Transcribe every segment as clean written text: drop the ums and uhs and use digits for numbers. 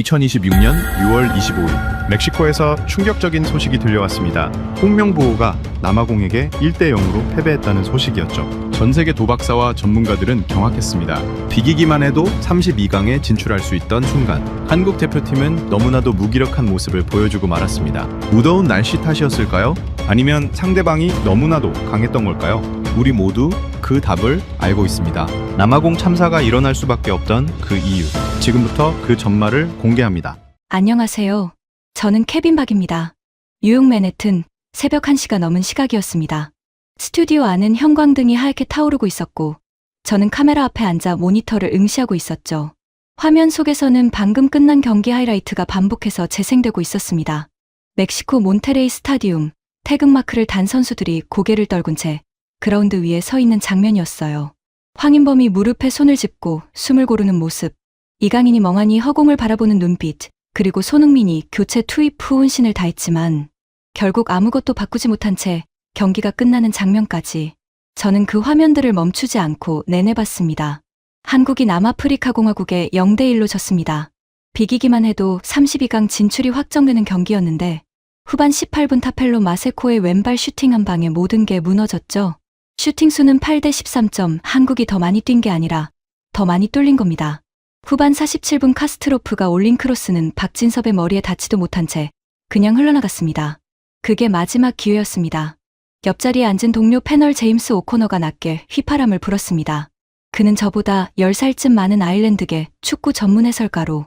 2026년 6월 25일 멕시코에서 충격적인 소식이 들려왔습니다. 홍명보호가 남아공에게 1대 0으로 패배했다는 소식이었죠. 전 세계 도박사와 전문가들은 경악했습니다. 비기기만 해도 32강에 진출할 수 있던 순간 한국 대표팀은 너무나도 무기력한 모습을 보여주고 말았습니다. 무더운 날씨 탓이었을까요? 아니면 상대방이 너무나도 강했던 걸까요? 우리 모두 그 답을 알고 있습니다. 남아공 참사가 일어날 수밖에 없던 그 이유. 지금부터 그 전말을 공개합니다. 안녕하세요. 저는 케빈 박입니다. 뉴욕 맨해튼 새벽 1시가 넘은 시각이었습니다. 스튜디오 안은 형광등이 하얗게 타오르고 있었고 저는 카메라 앞에 앉아 모니터를 응시하고 있었죠. 화면 속에서는 방금 끝난 경기 하이라이트가 반복해서 재생되고 있었습니다. 멕시코 몬테레이 스타디움, 태극마크를 단 선수들이 고개를 떨군 채 그라운드 위에 서 있는 장면이었어요. 황인범이 무릎에 손을 짚고 숨을 고르는 모습, 이강인이 멍하니 허공을 바라보는 눈빛, 그리고 손흥민이 교체 투입 후 혼신을 다했지만 결국 아무것도 바꾸지 못한 채 경기가 끝나는 장면까지 저는 그 화면들을 멈추지 않고 내내 봤습니다. 한국이 남아프리카 공화국에 0대1로 졌습니다. 비기기만 해도 32강 진출이 확정되는 경기였는데 후반 18분 타펠로 마세코의 왼발 슈팅 한 방에 모든 게 무너졌죠. 슈팅 수는 8대 13점, 한국이 더 많이 뛴 게 아니라 더 많이 뚫린 겁니다. 후반 47분 카스트로프가 올린 크로스는 박진섭의 머리에 닿지도 못한 채 그냥 흘러나갔습니다. 그게 마지막 기회였습니다. 옆자리에 앉은 동료 패널 제임스 오코너가 낮게 휘파람을 불었습니다. 그는 저보다 10살쯤 많은 아일랜드계 축구 전문 해설가로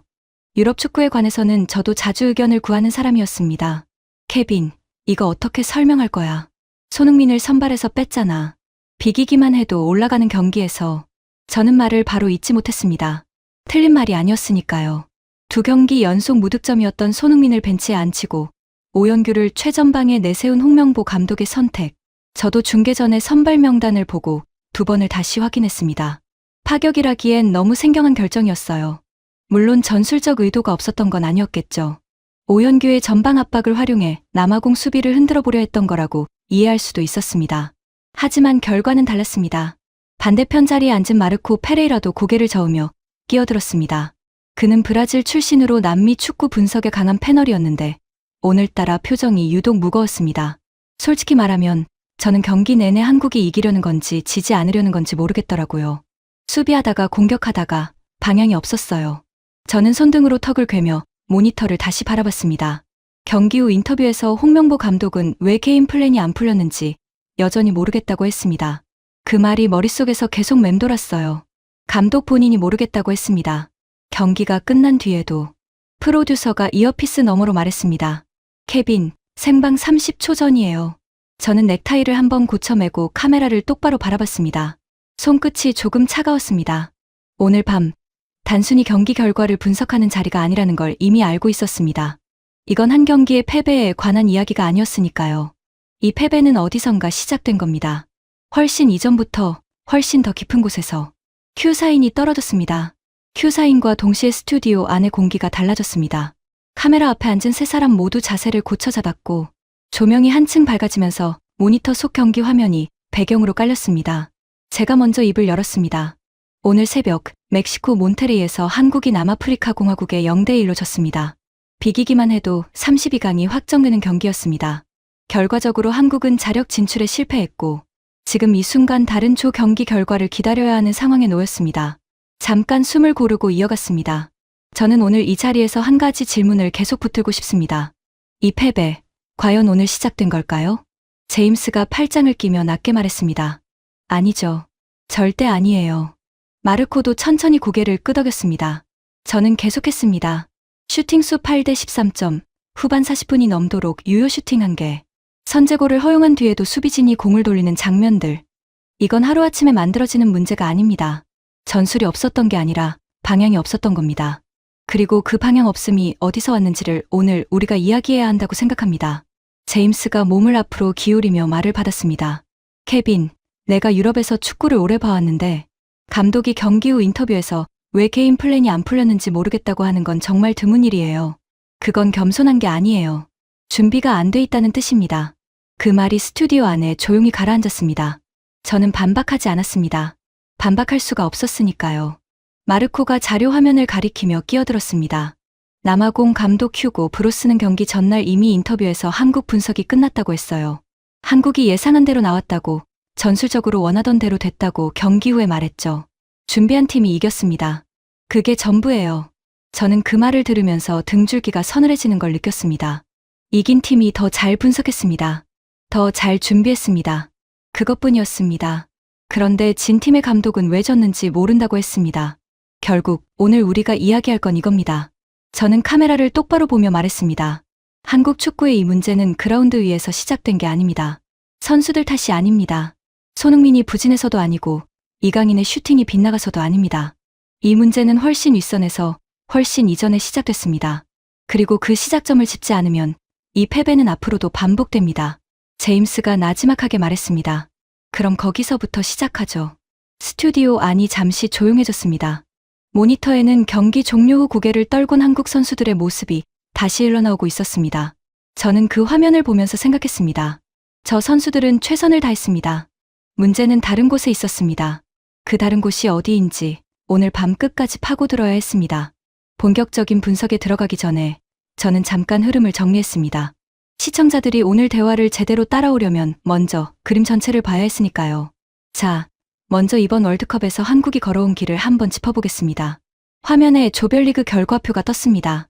유럽 축구에 관해서는 저도 자주 의견을 구하는 사람이었습니다. 케빈, 이거 어떻게 설명할 거야? 손흥민을 선발해서 뺐잖아. 비기기만 해도 올라가는 경기에서 저는 말을 바로 잊지 못했습니다. 틀린 말이 아니었으니까요. 2경기 연속 무득점이었던 손흥민을 벤치에 앉히고 오연규를 최전방에 내세운 홍명보 감독의 선택. 저도 중계 전에 선발 명단을 보고 2번을 다시 확인했습니다. 파격이라기엔 너무 생경한 결정이었어요. 물론 전술적 의도가 없었던 건 아니었겠죠. 오연규의 전방 압박을 활용해 남아공 수비를 흔들어 보려 했던 거라고 이해할 수도 있었습니다. 하지만 결과는 달랐습니다. 반대편 자리에 앉은 마르코 페레이라도 고개를 저으며 끼어들었습니다. 그는 브라질 출신으로 남미 축구 분석에 강한 패널이었는데 오늘따라 표정이 유독 무거웠습니다. 솔직히 말하면 저는 경기 내내 한국이 이기려는 건지 지지 않으려는 건지 모르겠더라고요. 수비하다가 공격하다가 방향이 없었어요. 저는 손등으로 턱을 괴며 모니터를 다시 바라봤습니다. 경기 후 인터뷰에서 홍명보 감독은 왜 게임 플랜이 안 풀렸는지 여전히 모르겠다고 했습니다. 그 말이 머릿속에서 계속 맴돌았어요. 감독 본인이 모르겠다고 했습니다. 경기가 끝난 뒤에도 프로듀서가 이어피스 너머로 말했습니다. 케빈, 생방 30초 전이에요. 저는 넥타이를 한번 고쳐매고 카메라를 똑바로 바라봤습니다. 손끝이 조금 차가웠습니다. 오늘 밤 단순히 경기 결과를 분석하는 자리가 아니라는 걸 이미 알고 있었습니다. 이건 한 경기의 패배에 관한 이야기가 아니었으니까요. 이 패배는 어디선가 시작된 겁니다. 훨씬 이전부터 훨씬 더 깊은 곳에서 큐사인이 떨어졌습니다. 큐사인과 동시에 스튜디오 안의 공기가 달라졌습니다. 카메라 앞에 앉은 세 사람 모두 자세를 고쳐 잡았고 조명이 한층 밝아지면서 모니터 속 경기 화면이 배경으로 깔렸습니다. 제가 먼저 입을 열었습니다. 오늘 새벽 멕시코 몬테레이에서 한국이 남아프리카 공화국에 0대1로 졌습니다. 비기기만 해도 32강이 확정되는 경기였습니다. 결과적으로 한국은 자력 진출에 실패했고 지금 이 순간 다른 조 경기 결과를 기다려야 하는 상황에 놓였습니다. 잠깐 숨을 고르고 이어갔습니다. 저는 오늘 이 자리에서 한 가지 질문을 계속 붙들고 싶습니다. 이 패배, 과연 오늘 시작된 걸까요? 제임스가 팔짱을 끼며 낮게 말했습니다. 아니죠. 절대 아니에요. 마르코도 천천히 고개를 끄덕였습니다. 저는 계속했습니다. 슈팅 수 8대 13점, 후반 40분이 넘도록 유효 슈팅 1개. 선제골을 허용한 뒤에도 수비진이 공을 돌리는 장면들. 이건 하루아침에 만들어지는 문제가 아닙니다. 전술이 없었던 게 아니라 방향이 없었던 겁니다. 그리고 그 방향 없음이 어디서 왔는지를 오늘 우리가 이야기해야 한다고 생각합니다. 제임스가 몸을 앞으로 기울이며 말을 받았습니다. 케빈, 내가 유럽에서 축구를 오래 봐왔는데 감독이 경기 후 인터뷰에서 왜 게임 플랜이 안 풀렸는지 모르겠다고 하는 건 정말 드문 일이에요. 그건 겸손한 게 아니에요. 준비가 안 돼 있다는 뜻입니다. 그 말이 스튜디오 안에 조용히 가라앉았습니다. 저는 반박하지 않았습니다. 반박할 수가 없었으니까요. 마르코가 자료 화면을 가리키며 끼어들었습니다. 남아공 감독 휴고 브로스는 경기 전날 이미 인터뷰에서 한국 분석이 끝났다고 했어요. 한국이 예상한 대로 나왔다고, 전술적으로 원하던 대로 됐다고 경기 후에 말했죠. 준비한 팀이 이겼습니다. 그게 전부예요. 저는 그 말을 들으면서 등줄기가 서늘해지는 걸 느꼈습니다. 이긴 팀이 더 잘 분석했습니다. 더 잘 준비했습니다. 그것뿐이었습니다. 그런데 진 팀의 감독은 왜 졌는지 모른다고 했습니다. 결국 오늘 우리가 이야기할 건 이겁니다. 저는 카메라를 똑바로 보며 말했습니다. 한국 축구의 이 문제는 그라운드 위에서 시작된 게 아닙니다. 선수들 탓이 아닙니다. 손흥민이 부진해서도 아니고 이강인의 슈팅이 빗나가서도 아닙니다. 이 문제는 훨씬 윗선에서 훨씬 이전에 시작됐습니다. 그리고 그 시작점을 짚지 않으면 이 패배는 앞으로도 반복됩니다. 제임스가 나지막하게 말했습니다. 그럼 거기서부터 시작하죠. 스튜디오 안이 잠시 조용해졌습니다. 모니터에는 경기 종료 후 고개를 떨군 한국 선수들의 모습이 다시 흘러나오고 있었습니다. 저는 그 화면을 보면서 생각했습니다. 저 선수들은 최선을 다했습니다. 문제는 다른 곳에 있었습니다. 그 다른 곳이 어디인지 오늘 밤 끝까지 파고들어야 했습니다. 본격적인 분석에 들어가기 전에 저는 잠깐 흐름을 정리했습니다. 시청자들이 오늘 대화를 제대로 따라오려면 먼저 그림 전체를 봐야 했으니까요. 자, 먼저 이번 월드컵에서 한국이 걸어온 길을 한번 짚어보겠습니다. 화면에 조별리그 결과표가 떴습니다.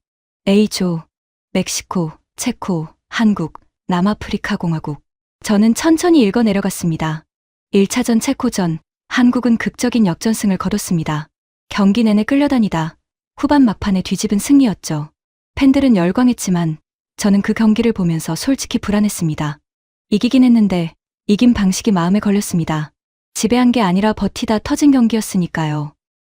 A조, 멕시코, 체코, 한국, 남아프리카 공화국. 저는 천천히 읽어 내려갔습니다. 1차전 체코전, 한국은 극적인 역전승을 거뒀습니다. 경기 내내 끌려다니다 후반 막판에 뒤집은 승리였죠. 팬들은 열광했지만 저는 그 경기를 보면서 솔직히 불안했습니다. 이기긴 했는데 이긴 방식이 마음에 걸렸습니다. 지배한 게 아니라 버티다 터진 경기였으니까요.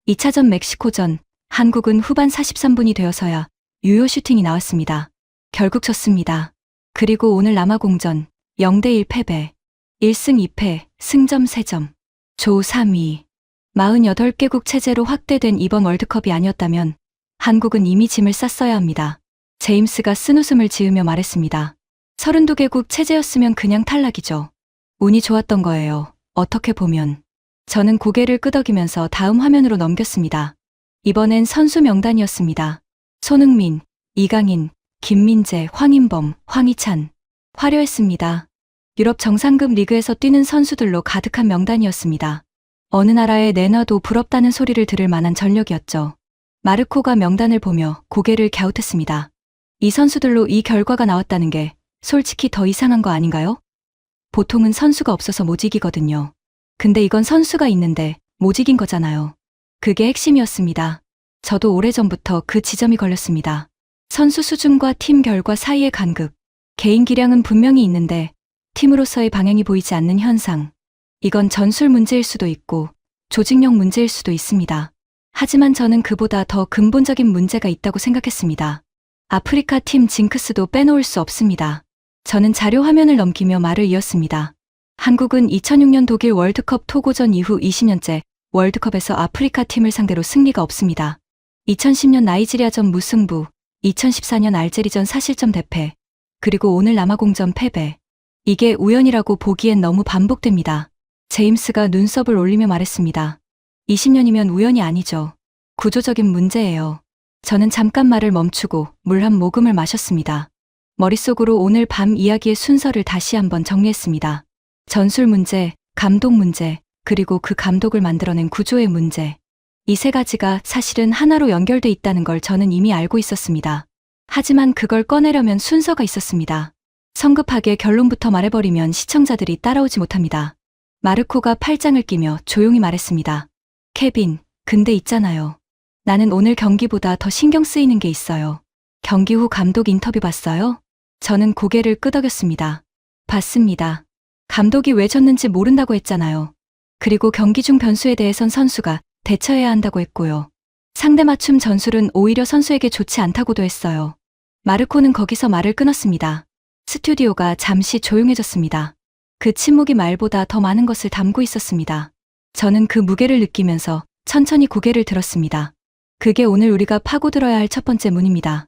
2차전 멕시코전, 한국은 후반 43분이 되어서야 유효 슈팅이 나왔습니다. 결국 졌습니다. 그리고 오늘 남아공전, 0대1 패배, 1승 2패, 승점 3점, 조 3위. 48개국 체제로 확대된 이번 월드컵이 아니었다면 한국은 이미 짐을 쌌어야 합니다. 제임스가 쓴웃음을 지으며 말했습니다. 32개국 체제였으면 그냥 탈락이죠. 운이 좋았던 거예요. 어떻게 보면. 저는 고개를 끄덕이면서 다음 화면으로 넘겼습니다. 이번엔 선수 명단이었습니다. 손흥민, 이강인, 김민재, 황인범, 황희찬. 화려했습니다. 유럽 정상급 리그에서 뛰는 선수들로 가득한 명단이었습니다. 어느 나라에 내놔도 부럽다는 소리를 들을 만한 전력이었죠. 마르코가 명단을 보며 고개를 갸웃했습니다. 이 선수들로 이 결과가 나왔다는 게 솔직히 더 이상한 거 아닌가요? 보통은 선수가 없어서 못 이기거든요. 근데 이건 선수가 있는데 못 이긴 거잖아요. 그게 핵심이었습니다. 저도 오래전부터 그 지점이 걸렸습니다. 선수 수준과 팀 결과 사이의 간극. 개인 기량은 분명히 있는데 팀으로서의 방향이 보이지 않는 현상. 이건 전술 문제일 수도 있고 조직력 문제일 수도 있습니다. 하지만 저는 그보다 더 근본적인 문제가 있다고 생각했습니다. 아프리카 팀 징크스도 빼놓을 수 없습니다. 저는 자료 화면을 넘기며 말을 이었습니다. 한국은 2006년 독일 월드컵 토고전 이후 20년째 월드컵에서 아프리카 팀을 상대로 승리가 없습니다. 2010년 나이지리아전 무승부, 2014년 알제리전 사실점 대패, 그리고 오늘 남아공전 패배. 이게 우연이라고 보기엔 너무 반복됩니다. 제임스가 눈썹을 올리며 말했습니다. 20년이면 우연이 아니죠. 구조적인 문제예요. 저는 잠깐 말을 멈추고 물 한 모금을 마셨습니다. 머릿속으로 오늘 밤 이야기의 순서를 다시 한번 정리했습니다. 전술 문제, 감독 문제, 그리고 그 감독을 만들어낸 구조의 문제. 이 세 가지가 사실은 하나로 연결돼 있다는 걸 저는 이미 알고 있었습니다. 하지만 그걸 꺼내려면 순서가 있었습니다. 성급하게 결론부터 말해버리면 시청자들이 따라오지 못합니다. 마르코가 팔짱을 끼며 조용히 말했습니다. 케빈, 근데 있잖아요. 나는 오늘 경기보다 더 신경 쓰이는 게 있어요. 경기 후 감독 인터뷰 봤어요? 저는 고개를 끄덕였습니다. 봤습니다. 감독이 왜 졌는지 모른다고 했잖아요. 그리고 경기 중 변수에 대해선 선수가 대처해야 한다고 했고요. 상대 맞춤 전술은 오히려 선수에게 좋지 않다고도 했어요. 마르코는 거기서 말을 끊었습니다. 스튜디오가 잠시 조용해졌습니다. 그 침묵이 말보다 더 많은 것을 담고 있었습니다. 저는 그 무게를 느끼면서 천천히 고개를 들었습니다. 그게 오늘 우리가 파고들어야 할 첫 번째 문입니다.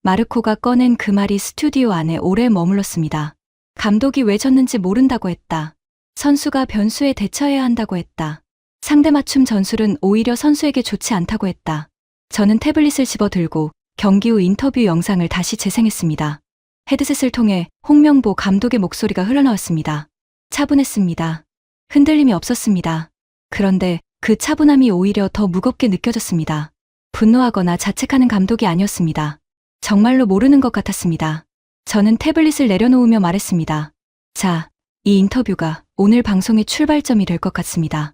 마르코가 꺼낸 그 말이 스튜디오 안에 오래 머물렀습니다. 감독이 왜 졌는지 모른다고 했다. 선수가 변수에 대처해야 한다고 했다. 상대 맞춤 전술은 오히려 선수에게 좋지 않다고 했다. 저는 태블릿을 집어들고 경기 후 인터뷰 영상을 다시 재생했습니다. 헤드셋을 통해 홍명보 감독의 목소리가 흘러나왔습니다. 차분했습니다. 흔들림이 없었습니다. 그런데 그 차분함이 오히려 더 무겁게 느껴졌습니다. 분노하거나 자책하는 감독이 아니었습니다. 정말로 모르는 것 같았습니다. 저는 태블릿을 내려놓으며 말했습니다. 자, 이 인터뷰가 오늘 방송의 출발점이 될 것 같습니다.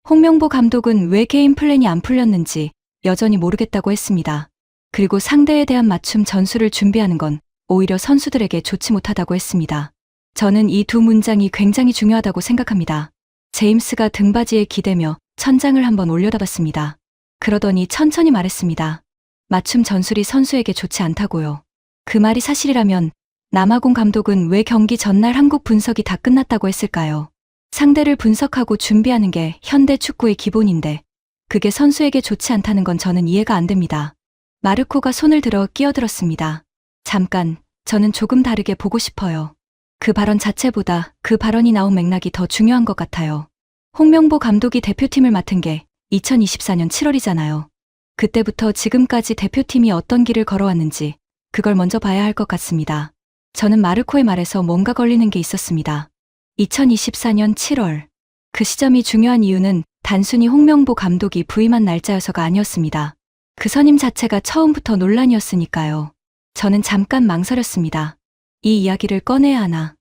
홍명보 감독은 왜 게임 플랜이 안 풀렸는지 여전히 모르겠다고 했습니다. 그리고 상대에 대한 맞춤 전술을 준비하는 건 오히려 선수들에게 좋지 못하다고 했습니다. 저는 이 두 문장이 굉장히 중요하다고 생각합니다. 제임스가 등받이에 기대며 천장을 한번 올려다봤습니다. 그러더니 천천히 말했습니다. 맞춤 전술이 선수에게 좋지 않다고요. 그 말이 사실이라면 남아공 감독은 왜 경기 전날 한국 분석이 다 끝났다고 했을까요? 상대를 분석하고 준비하는 게 현대 축구의 기본인데 그게 선수에게 좋지 않다는 건 저는 이해가 안 됩니다. 마르코가 손을 들어 끼어들었습니다. 잠깐, 저는 조금 다르게 보고 싶어요. 그 발언 자체보다 그 발언이 나온 맥락이 더 중요한 것 같아요. 홍명보 감독이 대표팀을 맡은 게 2024년 7월이잖아요. 그때부터 지금까지 대표팀이 어떤 길을 걸어왔는지 그걸 먼저 봐야 할 것 같습니다. 저는 마르코의 말에서 뭔가 걸리는 게 있었습니다. 2024년 7월. 그 시점이 중요한 이유는 단순히 홍명보 감독이 부임한 날짜여서가 아니었습니다. 그 선임 자체가 처음부터 논란이었으니까요. 저는 잠깐 망설였습니다. 이 이야기를 꺼내야 하나.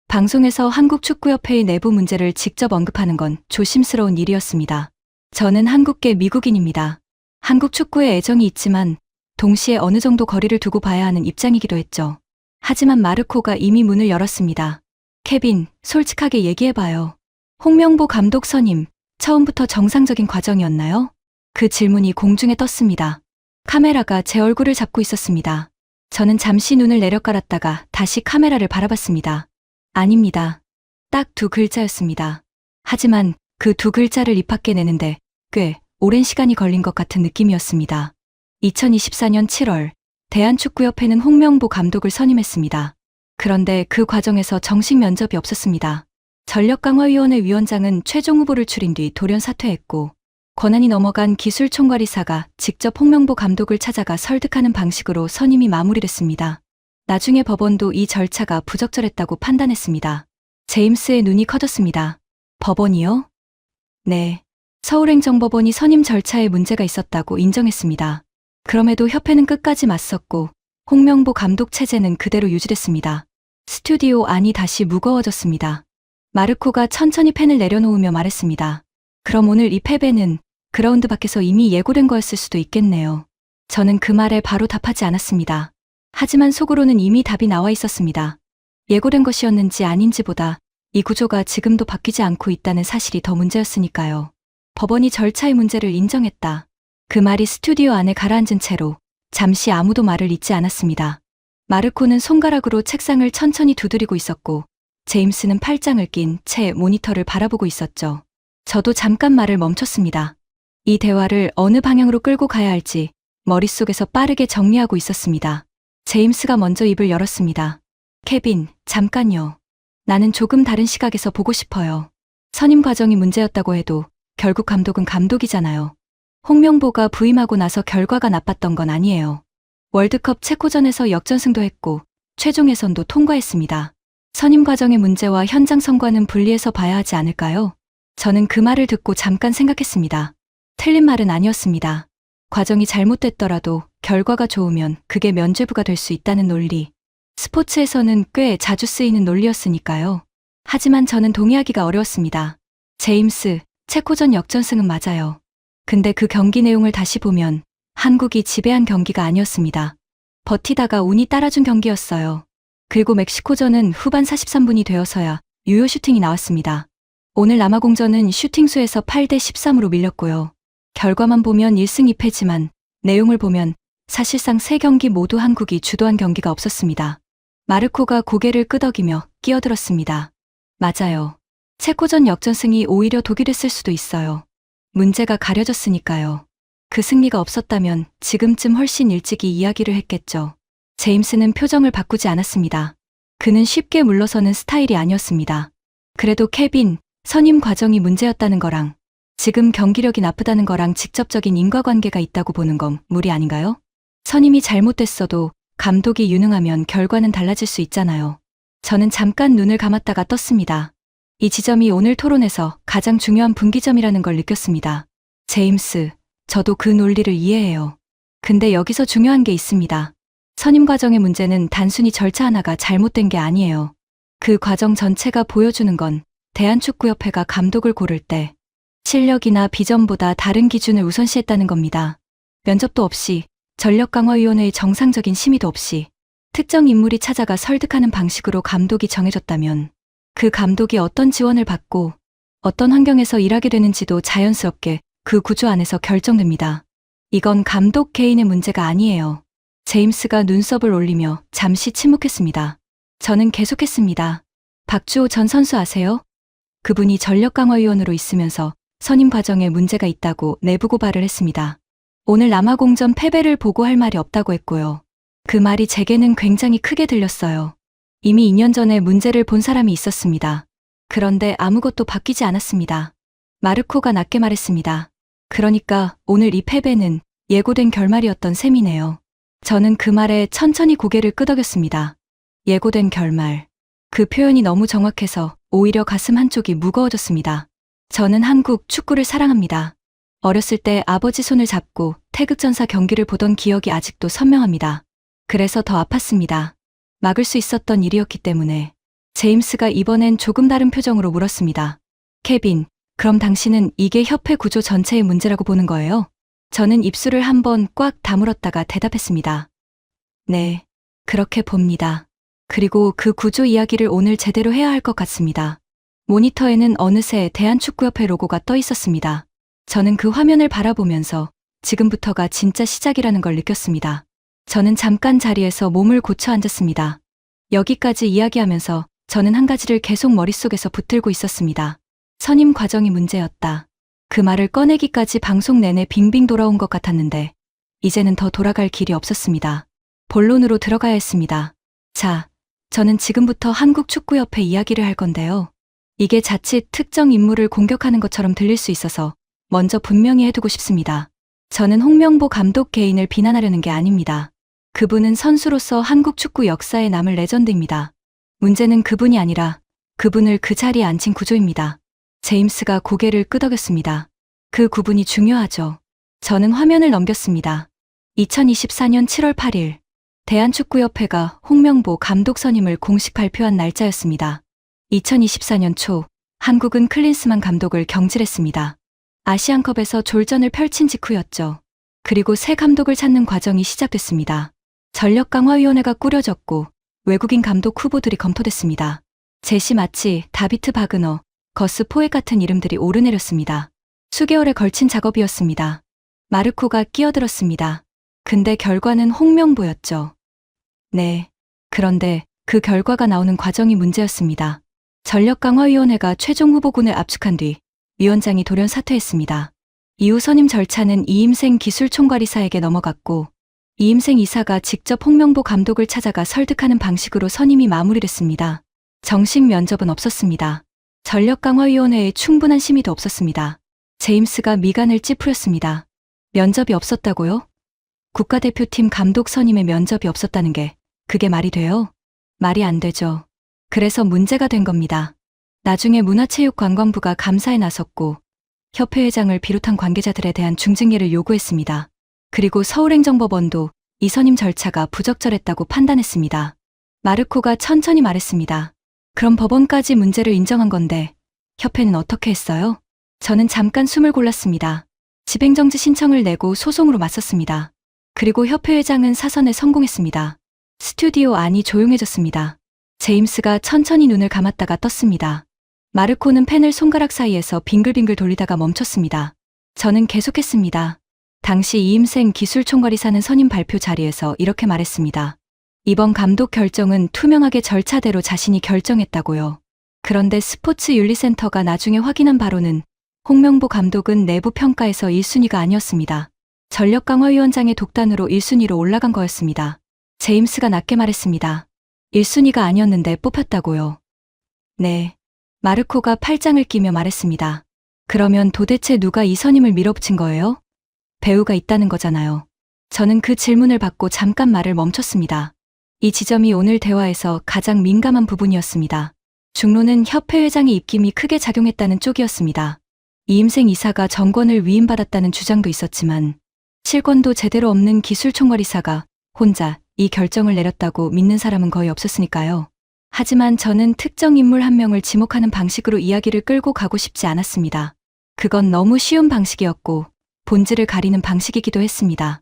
방송에서 한국축구협회의 내부 문제를 직접 언급하는 건 조심스러운 일이었습니다. 저는 한국계 미국인입니다. 한국 축구에 애정이 있지만 동시에 어느 정도 거리를 두고 봐야 하는 입장이기도 했죠. 하지만 마르코가 이미 문을 열었습니다. 케빈, 솔직하게 얘기해봐요. 홍명보 감독 선임, 처음부터 정상적인 과정이었나요? 그 질문이 공중에 떴습니다. 카메라가 제 얼굴을 잡고 있었습니다. 저는 잠시 눈을 내려깔았다가 다시 카메라를 바라봤습니다. 아닙니다. 딱 두 글자였습니다. 하지만 그 두 글자를 입 밖에 내는데 꽤 오랜 시간이 걸린 것 같은 느낌이었습니다. 2024년 7월, 대한축구협회는 홍명보 감독을 선임했습니다. 그런데 그 과정에서 정식 면접이 없었습니다. 전력강화위원회 위원장은 최종 후보를 추린 뒤 돌연 사퇴했고 권한이 넘어간 기술총괄이사가 직접 홍명보 감독을 찾아가 설득하는 방식으로 선임이 마무리됐습니다. 나중에 법원도 이 절차가 부적절했다고 판단했습니다. 제임스의 눈이 커졌습니다. 법원이요? 네. 서울행정법원이 선임 절차에 문제가 있었다고 인정했습니다. 그럼에도 협회는 끝까지 맞섰고 홍명보 감독 체제는 그대로 유지됐습니다. 스튜디오 안이 다시 무거워졌습니다. 마르코가 천천히 펜을 내려놓으며 말했습니다. 그럼 오늘 이 패배는 그라운드 밖에서 이미 예고된 거였을 수도 있겠네요. 저는 그 말에 바로 답하지 않았습니다. 하지만 속으로는 이미 답이 나와 있었습니다. 예고된 것이었는지 아닌지보다 이 구조가 지금도 바뀌지 않고 있다는 사실이 더 문제였으니까요. 법원이 절차의 문제를 인정했다. 그 말이 스튜디오 안에 가라앉은 채로 잠시 아무도 말을 잇지 않았습니다. 마르코는 손가락으로 책상을 천천히 두드리고 있었고 제임스는 팔짱을 낀 채 모니터를 바라보고 있었죠. 저도 잠깐 말을 멈췄습니다. 이 대화를 어느 방향으로 끌고 가야 할지 머릿속에서 빠르게 정리하고 있었습니다. 제임스가 먼저 입을 열었습니다. 케빈, 잠깐요. 나는 조금 다른 시각에서 보고 싶어요. 선임 과정이 문제였다고 해도 결국 감독은 감독이잖아요. 홍명보가 부임하고 나서 결과가 나빴던 건 아니에요. 월드컵 체코전에서 역전승도 했고 최종 예선도 통과했습니다. 선임 과정의 문제와 현장 성과는 분리해서 봐야 하지 않을까요? 저는 그 말을 듣고 잠깐 생각했습니다. 틀린 말은 아니었습니다. 과정이 잘못됐더라도 결과가 좋으면 그게 면죄부가 될 수 있다는 논리. 스포츠에서는 꽤 자주 쓰이는 논리였으니까요. 하지만 저는 동의하기가 어려웠습니다. 제임스, 체코전 역전승은 맞아요. 근데 그 경기 내용을 다시 보면 한국이 지배한 경기가 아니었습니다. 버티다가 운이 따라준 경기였어요. 그리고 멕시코전은 후반 43분이 되어서야 유효 슈팅이 나왔습니다. 오늘 남아공전은 슈팅수에서 8대 13으로 밀렸고요. 결과만 보면 1승 2패지만 내용을 보면 사실상 3경기 모두 한국이 주도한 경기가 없었습니다. 마르코가 고개를 끄덕이며 끼어들었습니다. 맞아요. 체코전 역전승이 오히려 독이 됐을 수도 있어요. 문제가 가려졌으니까요. 그 승리가 없었다면 지금쯤 훨씬 일찍이 이야기를 했겠죠. 제임스는 표정을 바꾸지 않았습니다. 그는 쉽게 물러서는 스타일이 아니었습니다. 그래도 케빈, 선임 과정이 문제였다는 거랑 지금 경기력이 나쁘다는 거랑 직접적인 인과관계가 있다고 보는 건 무리 아닌가요? 선임이 잘못됐어도 감독이 유능하면 결과는 달라질 수 있잖아요. 저는 잠깐 눈을 감았다가 떴습니다. 이 지점이 오늘 토론에서 가장 중요한 분기점이라는 걸 느꼈습니다. 제임스, 저도 그 논리를 이해해요. 근데 여기서 중요한 게 있습니다. 선임 과정의 문제는 단순히 절차 하나가 잘못된 게 아니에요. 그 과정 전체가 보여주는 건 대한축구협회가 감독을 고를 때 실력이나 비전보다 다른 기준을 우선시했다는 겁니다. 면접도 없이, 전력강화위원회의 정상적인 심의도 없이 특정 인물이 찾아가 설득하는 방식으로 감독이 정해졌다면 그 감독이 어떤 지원을 받고 어떤 환경에서 일하게 되는지도 자연스럽게 그 구조 안에서 결정됩니다. 이건 감독 개인의 문제가 아니에요. 제임스가 눈썹을 올리며 잠시 침묵했습니다. 저는 계속했습니다. 박주호 전 선수 아세요? 그분이 전력강화위원으로 있으면서 선임 과정에 문제가 있다고 내부 고발을 했습니다. 오늘 남아공전 패배를 보고 할 말이 없다고 했고요. 그 말이 제게는 굉장히 크게 들렸어요. 이미 2년 전에 문제를 본 사람이 있었습니다. 그런데 아무것도 바뀌지 않았습니다. 마르코가 낮게 말했습니다. 그러니까 오늘 이 패배는 예고된 결말이었던 셈이네요. 저는 그 말에 천천히 고개를 끄덕였습니다. 예고된 결말. 그 표현이 너무 정확해서 오히려 가슴 한쪽이 무거워졌습니다. 저는 한국 축구를 사랑합니다. 어렸을 때 아버지 손을 잡고 태극전사 경기를 보던 기억이 아직도 선명합니다. 그래서 더 아팠습니다. 막을 수 있었던 일이었기 때문에. 제임스가 이번엔 조금 다른 표정으로 물었습니다. 케빈, 그럼 당신은 이게 협회 구조 전체의 문제라고 보는 거예요? 저는 입술을 한번 꽉 다물었다가 대답했습니다. 네, 그렇게 봅니다. 그리고 그 구조 이야기를 오늘 제대로 해야 할 것 같습니다. 모니터에는 어느새 대한축구협회 로고가 떠 있었습니다. 저는 그 화면을 바라보면서 지금부터가 진짜 시작이라는 걸 느꼈습니다. 저는 잠깐 자리에서 몸을 고쳐 앉았습니다. 여기까지 이야기하면서 저는 한 가지를 계속 머릿속에서 붙들고 있었습니다. 선임 과정이 문제였다. 그 말을 꺼내기까지 방송 내내 빙빙 돌아온 것 같았는데 이제는 더 돌아갈 길이 없었습니다. 본론으로 들어가야 했습니다. 자, 저는 지금부터 한국축구협회 이야기를 할 건데요. 이게 자칫 특정 인물을 공격하는 것처럼 들릴 수 있어서 먼저 분명히 해두고 싶습니다. 저는 홍명보 감독 개인을 비난하려는 게 아닙니다. 그분은 선수로서 한국 축구 역사에 남을 레전드입니다. 문제는 그분이 아니라 그분을 그 자리에 앉힌 구조입니다. 제임스가 고개를 끄덕였습니다. 그 구분이 중요하죠. 저는 화면을 넘겼습니다. 2024년 7월 8일 대한축구협회가 홍명보 감독 선임을 공식 발표한 날짜였습니다. 2024년 초 한국은 클린스만 감독을 경질했습니다. 아시안컵에서 졸전을 펼친 직후였죠. 그리고 새 감독을 찾는 과정이 시작됐습니다. 전력강화위원회가 꾸려졌고 외국인 감독 후보들이 검토됐습니다. 제시 마치, 다비트 바그너, 거스 포엣 같은 이름들이 오르내렸습니다. 수개월에 걸친 작업이었습니다. 마르코가 끼어들었습니다. 근데 결과는 홍명보였죠. 네. 그런데 그 결과가 나오는 과정이 문제였습니다. 전력강화위원회가 최종 후보군을 압축한 뒤 위원장이 돌연 사퇴했습니다. 이후 선임 절차는 이임생 기술총괄이사에게 넘어갔고 이임생 이사가 직접 홍명보 감독을 찾아가 설득하는 방식으로 선임이 마무리됐습니다. 정식 면접은 없었습니다. 전력강화위원회에 충분한 심의도 없었습니다. 제임스가 미간을 찌푸렸습니다. 면접이 없었다고요? 국가대표팀 감독 선임의 면접이 없었다는 게 그게 말이 돼요? 말이 안 되죠. 그래서 문제가 된 겁니다. 나중에 문화체육관광부가 감사에 나섰고 협회회장을 비롯한 관계자들에 대한 중징계를 요구했습니다. 그리고 서울행정법원도 이 선임 절차가 부적절했다고 판단했습니다. 마르코가 천천히 말했습니다. 그럼 법원까지 문제를 인정한 건데 협회는 어떻게 했어요? 저는 잠깐 숨을 골랐습니다. 집행정지 신청을 내고 소송으로 맞섰습니다. 그리고 협회회장은 사선에 성공했습니다. 스튜디오 안이 조용해졌습니다. 제임스가 천천히 눈을 감았다가 떴습니다. 마르코는 펜을 손가락 사이에서 빙글빙글 돌리다가 멈췄습니다. 저는 계속했습니다. 당시 이임생 기술총괄이사는 선임 발표 자리에서 이렇게 말했습니다. 이번 감독 결정은 투명하게 절차대로 자신이 결정했다고요. 그런데 스포츠윤리센터가 나중에 확인한 바로는 홍명보 감독은 내부 평가에서 1순위가 아니었습니다. 전력강화위원장의 독단으로 1순위로 올라간 거였습니다. 제임스가 낮게 말했습니다. 1순위가 아니었는데 뽑혔다고요. 네. 마르코가 팔짱을 끼며 말했습니다. 그러면 도대체 누가 이 선임을 밀어붙인 거예요? 배우가 있다는 거잖아요. 저는 그 질문을 받고 잠깐 말을 멈췄습니다. 이 지점이 오늘 대화에서 가장 민감한 부분이었습니다. 중로는 협회 회장의 입김이 크게 작용했다는 쪽이었습니다. 이임생 이사가 정권을 위임받았다는 주장도 있었지만 실권도 제대로 없는 기술총괄이사가 혼자 이 결정을 내렸다고 믿는 사람은 거의 없었으니까요. 하지만 저는 특정 인물 한 명을 지목하는 방식으로 이야기를 끌고 가고 싶지 않았습니다. 그건 너무 쉬운 방식이었고 본질을 가리는 방식이기도 했습니다.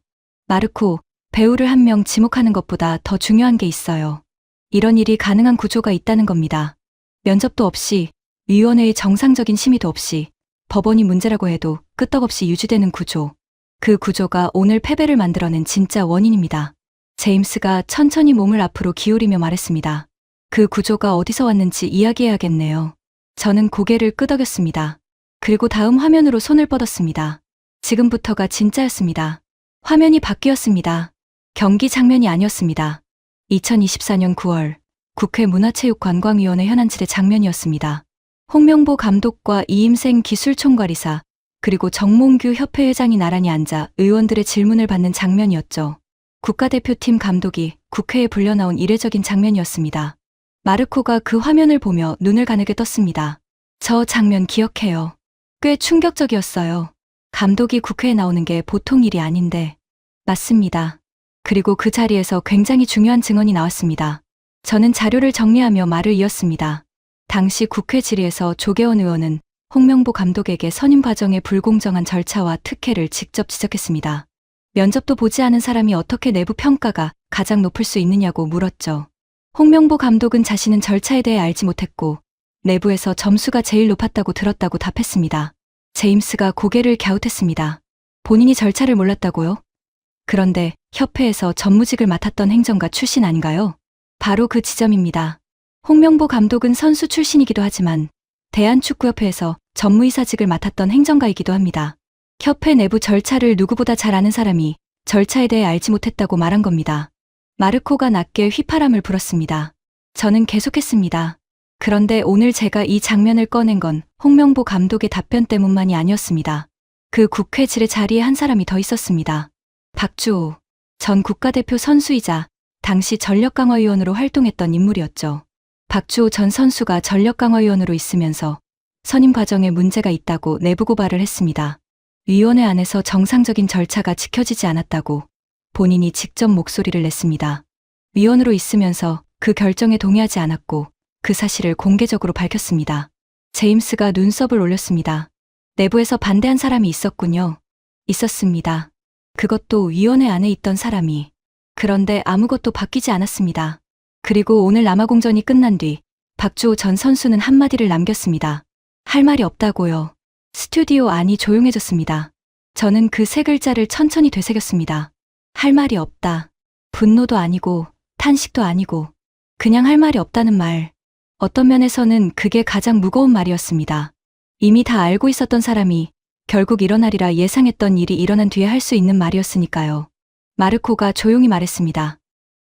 마르코, 배우를 한 명 지목하는 것보다 더 중요한 게 있어요. 이런 일이 가능한 구조가 있다는 겁니다. 면접도 없이, 위원회의 정상적인 심의도 없이, 법원이 문제라고 해도 끄떡없이 유지되는 구조. 그 구조가 오늘 패배를 만들어낸 진짜 원인입니다. 제임스가 천천히 몸을 앞으로 기울이며 말했습니다. 그 구조가 어디서 왔는지 이야기해야겠네요. 저는 고개를 끄덕였습니다. 그리고 다음 화면으로 손을 뻗었습니다. 지금부터가 진짜였습니다. 화면이 바뀌었습니다. 경기 장면이 아니었습니다. 2024년 9월 국회 문화체육관광위원회 현안질의 장면이었습니다. 홍명보 감독과 이임생 기술총괄이사 그리고 정몽규 협회회장이 나란히 앉아 의원들의 질문을 받는 장면이었죠. 국가대표팀 감독이 국회에 불려나온 이례적인 장면이었습니다. 마르코가 그 화면을 보며 눈을 가늘게 떴습니다. 저 장면 기억해요. 꽤 충격적이었어요. 감독이 국회에 나오는 게 보통 일이 아닌데. 맞습니다. 그리고 그 자리에서 굉장히 중요한 증언이 나왔습니다. 저는 자료를 정리하며 말을 이었습니다. 당시 국회 질의에서 조계원 의원은 홍명보 감독에게 선임 과정의 불공정한 절차와 특혜를 직접 지적했습니다. 면접도 보지 않은 사람이 어떻게 내부 평가가 가장 높을 수 있느냐고 물었죠. 홍명보 감독은 자신은 절차에 대해 알지 못했고 내부에서 점수가 제일 높았다고 들었다고 답했습니다. 제임스가 고개를 갸웃했습니다. 본인이 절차를 몰랐다고요? 그런데 협회에서 전무직을 맡았던 행정가 출신 아닌가요? 바로 그 지점입니다. 홍명보 감독은 선수 출신이기도 하지만 대한축구협회에서 전무이사직을 맡았던 행정가이기도 합니다. 협회 내부 절차를 누구보다 잘 아는 사람이 절차에 대해 알지 못했다고 말한 겁니다. 마르코가 낮게 휘파람을 불었습니다. 저는 계속했습니다. 그런데 오늘 제가 이 장면을 꺼낸 건 홍명보 감독의 답변 때문만이 아니었습니다. 그 국회 질의 자리에 한 사람이 더 있었습니다. 박주호 전 국가대표 선수이자 당시 전력강화위원으로 활동했던 인물이었죠. 박주호 전 선수가 전력강화위원으로 있으면서 선임 과정에 문제가 있다고 내부 고발을 했습니다. 위원회 안에서 정상적인 절차가 지켜지지 않았다고 본인이 직접 목소리를 냈습니다. 위원으로 있으면서 그 결정에 동의하지 않았고 그 사실을 공개적으로 밝혔습니다. 제임스가 눈썹을 올렸습니다. 내부에서 반대한 사람이 있었군요. 있었습니다. 그것도 위원회 안에 있던 사람이. 그런데 아무것도 바뀌지 않았습니다. 그리고 오늘 남아공전이 끝난 뒤 박주호 전 선수는 한마디를 남겼습니다. 할 말이 없다고요. 스튜디오 안이 조용해졌습니다. 저는 그 세 글자를 천천히 되새겼습니다. 할 말이 없다. 분노도 아니고 탄식도 아니고 그냥 할 말이 없다는 말. 어떤 면에서는 그게 가장 무거운 말이었습니다. 이미 다 알고 있었던 사람이 결국 일어나리라 예상했던 일이 일어난 뒤에 할 수 있는 말이었으니까요. 마르코가 조용히 말했습니다.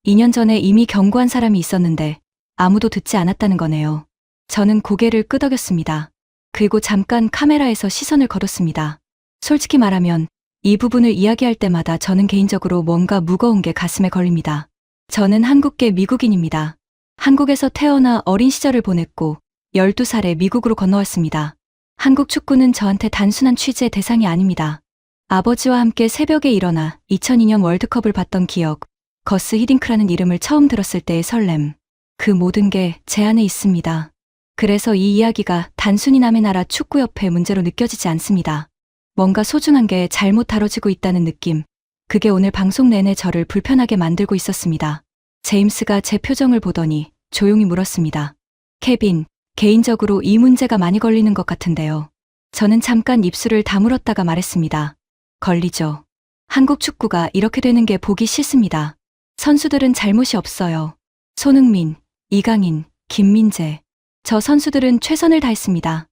2년 전에 이미 경고한 사람이 있었는데 아무도 듣지 않았다는 거네요. 저는 고개를 끄덕였습니다. 그리고 잠깐 카메라에서 시선을 거뒀습니다. 솔직히 말하면 이 부분을 이야기할 때마다 저는 개인적으로 뭔가 무거운 게 가슴에 걸립니다. 저는 한국계 미국인입니다. 한국에서 태어나 어린 시절을 보냈고 12살에 미국으로 건너왔습니다. 한국 축구는 저한테 단순한 취재의 대상이 아닙니다. 아버지와 함께 새벽에 일어나 2002년 월드컵을 봤던 기억, 거스 히딩크라는 이름을 처음 들었을 때의 설렘, 그 모든 게 제 안에 있습니다. 그래서 이 이야기가 단순히 남의 나라 축구협회 문제로 느껴지지 않습니다. 뭔가 소중한 게 잘못 다뤄지고 있다는 느낌, 그게 오늘 방송 내내 저를 불편하게 만들고 있었습니다. 제임스가 제 표정을 보더니 조용히 물었습니다. 케빈, 개인적으로 이 문제가 많이 걸리는 것 같은데요. 저는 잠깐 입술을 다물었다가 말했습니다. 걸리죠. 한국 축구가 이렇게 되는 게 보기 싫습니다. 선수들은 잘못이 없어요. 손흥민, 이강인, 김민재. 저 선수들은 최선을 다했습니다.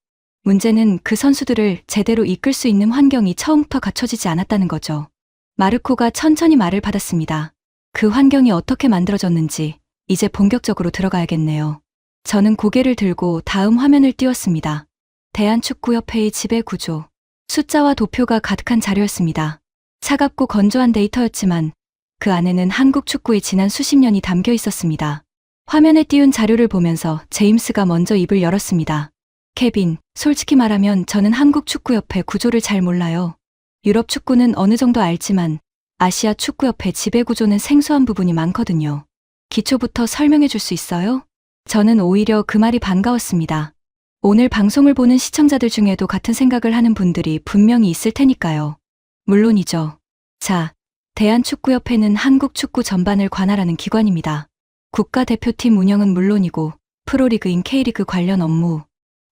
문제는 그 선수들을 제대로 이끌 수 있는 환경이 처음부터 갖춰지지 않았다는 거죠. 마르코가 천천히 말을 받았습니다. 그 환경이 어떻게 만들어졌는지 이제 본격적으로 들어가야겠네요. 저는 고개를 들고 다음 화면을 띄웠습니다. 대한축구협회의 지배 구조. 숫자와 도표가 가득한 자료였습니다. 차갑고 건조한 데이터였지만 그 안에는 한국 축구의 지난 수십 년이 담겨 있었습니다. 화면에 띄운 자료를 보면서 제임스가 먼저 입을 열었습니다. 케빈, 솔직히 말하면 저는 한국 축구협회 구조를 잘 몰라요. 유럽 축구는 어느 정도 알지만 아시아 축구협회 지배 구조는 생소한 부분이 많거든요. 기초부터 설명해 줄 수 있어요? 저는 오히려 그 말이 반가웠습니다. 오늘 방송을 보는 시청자들 중에도 같은 생각을 하는 분들이 분명히 있을 테니까요. 물론이죠. 자, 대한축구협회는 한국 축구 전반을 관할하는 기관입니다. 국가대표팀 운영은 물론이고 프로리그인 K리그 관련 업무,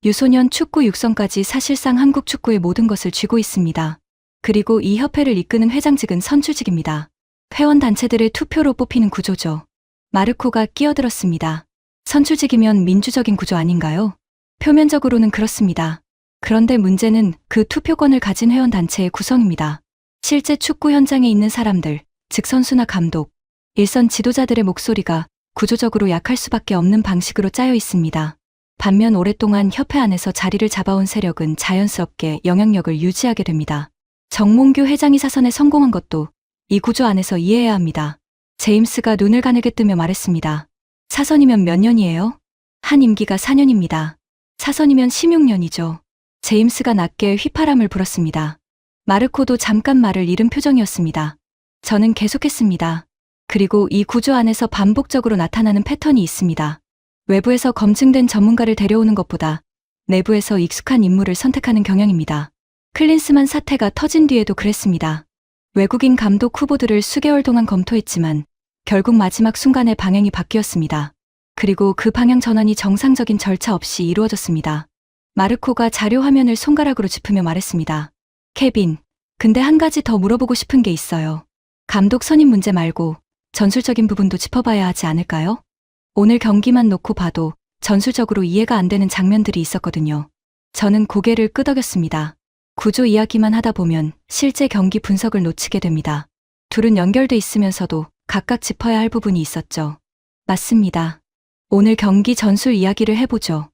유소년 축구 육성까지 사실상 한국 축구의 모든 것을 쥐고 있습니다. 그리고 이 협회를 이끄는 회장직은 선출직입니다. 회원단체들의 투표로 뽑히는 구조죠. 마르코가 끼어들었습니다. 선출직이면 민주적인 구조 아닌가요? 표면적으로는 그렇습니다. 그런데 문제는 그 투표권을 가진 회원단체의 구성입니다. 실제 축구 현장에 있는 사람들, 즉 선수나 감독, 일선 지도자들의 목소리가 구조적으로 약할 수밖에 없는 방식으로 짜여 있습니다. 반면 오랫동안 협회 안에서 자리를 잡아온 세력은 자연스럽게 영향력을 유지하게 됩니다. 정몽규 회장이 사선에 성공한 것도 이 구조 안에서 이해해야 합니다. 제임스가 눈을 가늘게 뜨며 말했습니다. 사선이면 몇 년이에요? 한 임기가 4년입니다. 사선이면 16년이죠. 제임스가 낮게 휘파람을 불었습니다. 마르코도 잠깐 말을 잃은 표정이었습니다. 저는 계속했습니다. 그리고 이 구조 안에서 반복적으로 나타나는 패턴이 있습니다. 외부에서 검증된 전문가를 데려오는 것보다 내부에서 익숙한 인물을 선택하는 경향입니다. 클린스만 사태가 터진 뒤에도 그랬습니다. 외국인 감독 후보들을 수개월 동안 검토했지만 결국 마지막 순간에 방향이 바뀌었습니다. 그리고 그 방향 전환이 정상적인 절차 없이 이루어졌습니다. 마르코가 자료 화면을 손가락으로 짚으며 말했습니다. 케빈, 근데 한 가지 더 물어보고 싶은 게 있어요. 감독 선임 문제 말고 전술적인 부분도 짚어봐야 하지 않을까요? 오늘 경기만 놓고 봐도 전술적으로 이해가 안 되는 장면들이 있었거든요. 저는 고개를 끄덕였습니다. 구조 이야기만 하다 보면 실제 경기 분석을 놓치게 됩니다. 둘은 연결돼 있으면서도 각각 짚어야 할 부분이 있었죠. 맞습니다. 오늘 경기 전술 이야기를 해보죠.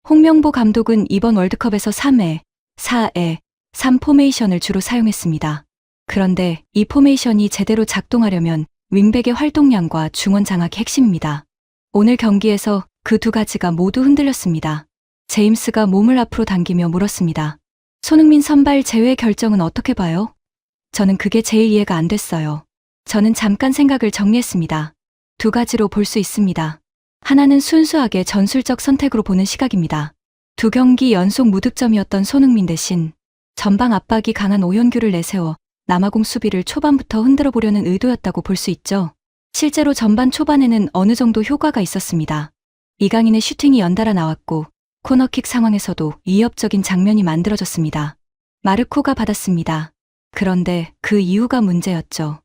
홍명보 감독은 이번 월드컵에서 3회, 4회, 3 포메이션을 주로 사용했습니다. 그런데 이 포메이션이 제대로 작동하려면 윙백의 활동량과 중원 장악이 핵심입니다. 오늘 경기에서 그 두 가지가 모두 흔들렸습니다. 제임스가 몸을 앞으로 당기며 물었습니다. 손흥민 선발 제외 결정은 어떻게 봐요? 저는 그게 제일 이해가 안 됐어요. 저는 잠깐 생각을 정리했습니다. 두 가지로 볼 수 있습니다. 하나는 순수하게 전술적 선택으로 보는 시각입니다. 두 경기 연속 무득점이었던 손흥민 대신 전방 압박이 강한 오현규를 내세워 남아공 수비를 초반부터 흔들어 보려는 의도였다고 볼 수 있죠. 실제로 전반 초반에는 어느 정도 효과가 있었습니다. 이강인의 슈팅이 연달아 나왔고 코너킥 상황에서도 위협적인 장면이 만들어졌습니다. 마르코가 받았습니다. 그런데 그 이유가 문제였죠.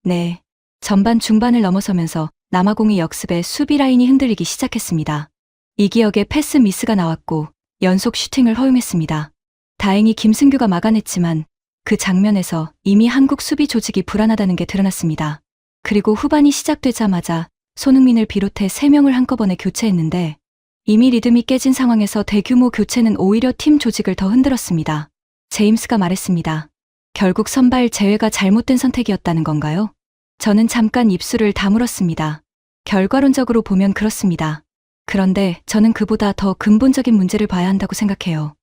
네. 전반 중반을 넘어서면서 남아공의 역습에 수비 라인이 흔들리기 시작했습니다. 이기혁의 패스 미스가 나왔고 연속 슈팅을 허용했습니다. 다행히 김승규가 막아냈지만 그 장면에서 이미 한국 수비 조직이 불안하다는 게 드러났습니다. 그리고 후반이 시작되자마자 손흥민을 비롯해 3명을 한꺼번에 교체했는데 이미 리듬이 깨진 상황에서 대규모 교체는 오히려 팀 조직을 더 흔들었습니다. 제임스가 말했습니다. 결국 선발 제외가 잘못된 선택이었다는 건가요? 저는 잠깐 입술을 다물었습니다. 결과론적으로 보면 그렇습니다. 그런데 저는 그보다 더 근본적인 문제를 봐야 한다고 생각해요.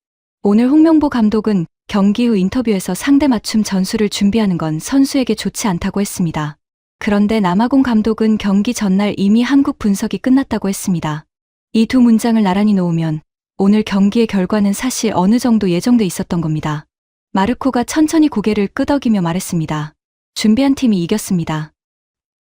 오늘 홍명보 감독은 경기 후 인터뷰에서 상대 맞춤 전술을 준비하는 건 선수에게 좋지 않다고 했습니다. 그런데 남아공 감독은 경기 전날 이미 한국 분석이 끝났다고 했습니다. 이 두 문장을 나란히 놓으면 오늘 경기의 결과는 사실 어느 정도 예정돼 있었던 겁니다. 마르코가 천천히 고개를 끄덕이며 말했습니다. 준비한 팀이 이겼습니다.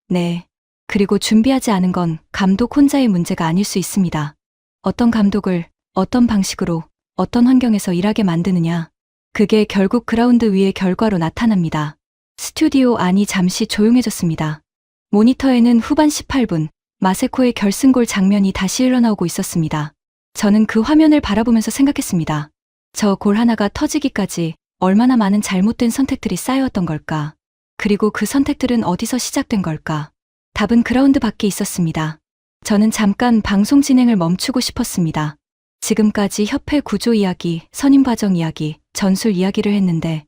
네. 그리고 준비하지 않은 건 감독 혼자의 문제가 아닐 수 있습니다. 어떤 감독을 어떤 방식으로 어떤 환경에서 일하게 만드느냐. 그게 결국 그라운드 위의 결과로 나타납니다. 스튜디오 안이 잠시 조용해졌습니다. 모니터에는 후반 18분 마세코의 결승골 장면이 다시 흘러나오고 있었습니다. 저는 그 화면을 바라보면서 생각했습니다. 저 골 하나가 터지기까지 얼마나 많은 잘못된 선택들이 쌓여왔던 걸까? 그리고 그 선택들은 어디서 시작된 걸까? 답은 그라운드 밖에 있었습니다. 저는 잠깐 방송 진행을 멈추고 싶었습니다. 지금까지 협회 구조 이야기, 선임 과정 이야기, 전술 이야기를 했는데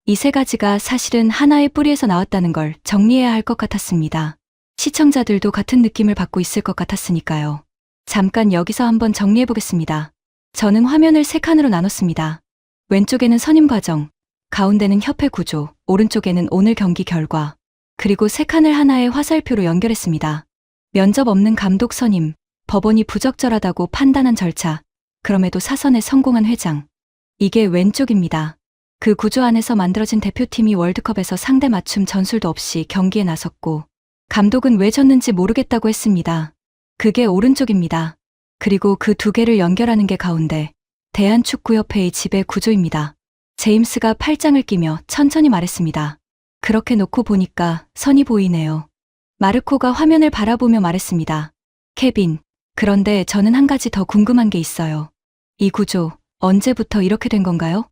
이 세 가지가 사실은 하나의 뿌리에서 나왔다는 걸 정리해야 할 것 같았습니다. 시청자들도 같은 느낌을 받고 있을 것 같았으니까요. 잠깐 여기서 한번 정리해 보겠습니다. 저는 화면을 세 칸으로 나눴습니다. 왼쪽에는 선임 과정, 가운데는 협회 구조, 오른쪽에는 오늘 경기 결과, 그리고 세 칸을 하나의 화살표로 연결했습니다. 면접 없는 감독 선임, 법원이 부적절하다고 판단한 절차, 그럼에도 사선에 성공한 회장. 이게 왼쪽입니다. 그 구조 안에서 만들어진 대표팀이 월드컵에서 상대 맞춤 전술도 없이 경기에 나섰고, 감독은 왜 졌는지 모르겠다고 했습니다. 그게 오른쪽입니다. 그리고 그 두 개를 연결하는 게 가운데, 대한축구협회의 지배 구조입니다. 제임스가 팔짱을 끼며 천천히 말했습니다. 그렇게 놓고 보니까 선이 보이네요. 마르코가 화면을 바라보며 말했습니다. 케빈, 그런데 저는 한 가지 더 궁금한 게 있어요. 이 구조, 언제부터 이렇게 된 건가요?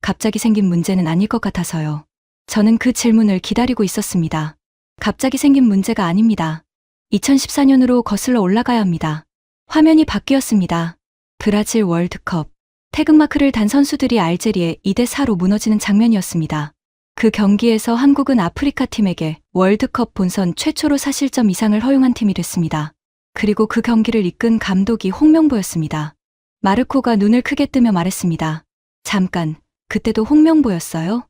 갑자기 생긴 문제는 아닐 것 같아서요. 저는 그 질문을 기다리고 있었습니다. 갑자기 생긴 문제가 아닙니다. 2014년으로 거슬러 올라가야 합니다. 화면이 바뀌었습니다. 브라질 월드컵. 태극마크를 단 선수들이 알제리에 2대4로 무너지는 장면이었습니다. 그 경기에서 한국은 아프리카 팀에게 월드컵 본선 최초로 4실점 이상을 허용한 팀이 됐습니다. 그리고 그 경기를 이끈 감독이 홍명보였습니다. 마르코가 눈을 크게 뜨며 말했습니다. 잠깐, 그때도 홍명보였어요?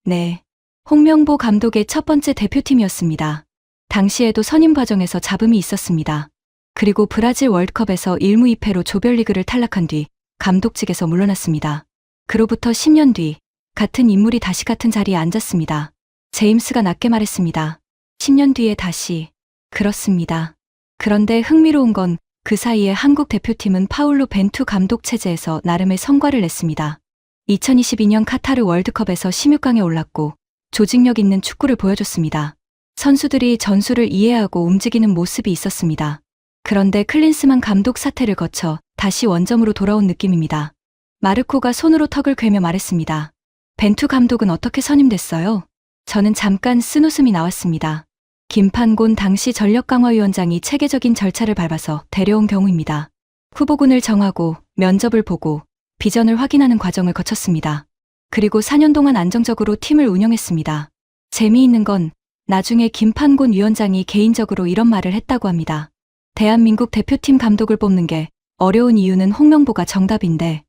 네. 홍명보 감독의 첫 번째 대표팀이었습니다. 당시에도 선임 과정에서 잡음이 있었습니다. 그리고 브라질 월드컵에서 1무 2패로 조별리그를 탈락한 뒤 감독직에서 물러났습니다. 그로부터 10년 뒤 같은 인물이 다시 같은 자리에 앉았습니다. 제임스가 낮게 말했습니다. 10년 뒤에 다시. 그렇습니다. 그런데 흥미로운 건 그 사이에 한국 대표팀은 파울로 벤투 감독 체제에서 나름의 성과를 냈습니다. 2022년 카타르 월드컵에서 16강에 올랐고 조직력 있는 축구를 보여줬습니다. 선수들이 전술을 이해하고 움직이는 모습이 있었습니다. 그런데 클린스만 감독 사태를 거쳐 다시 원점으로 돌아온 느낌입니다. 마르코가 손으로 턱을 괴며 말했습니다. 벤투 감독은 어떻게 선임됐어요? 저는 잠깐 쓴웃음이 나왔습니다. 김판곤 당시 전력강화위원장이 체계적인 절차를 밟아서 데려온 경우입니다. 후보군을 정하고 면접을 보고 비전을 확인하는 과정을 거쳤습니다. 그리고 4년 동안 안정적으로 팀을 운영했습니다. 재미있는 건 나중에 김판곤 위원장이 개인적으로 이런 말을 했다고 합니다. 대한민국 대표팀 감독을 뽑는 게 어려운 이유는 홍명보가 정답인데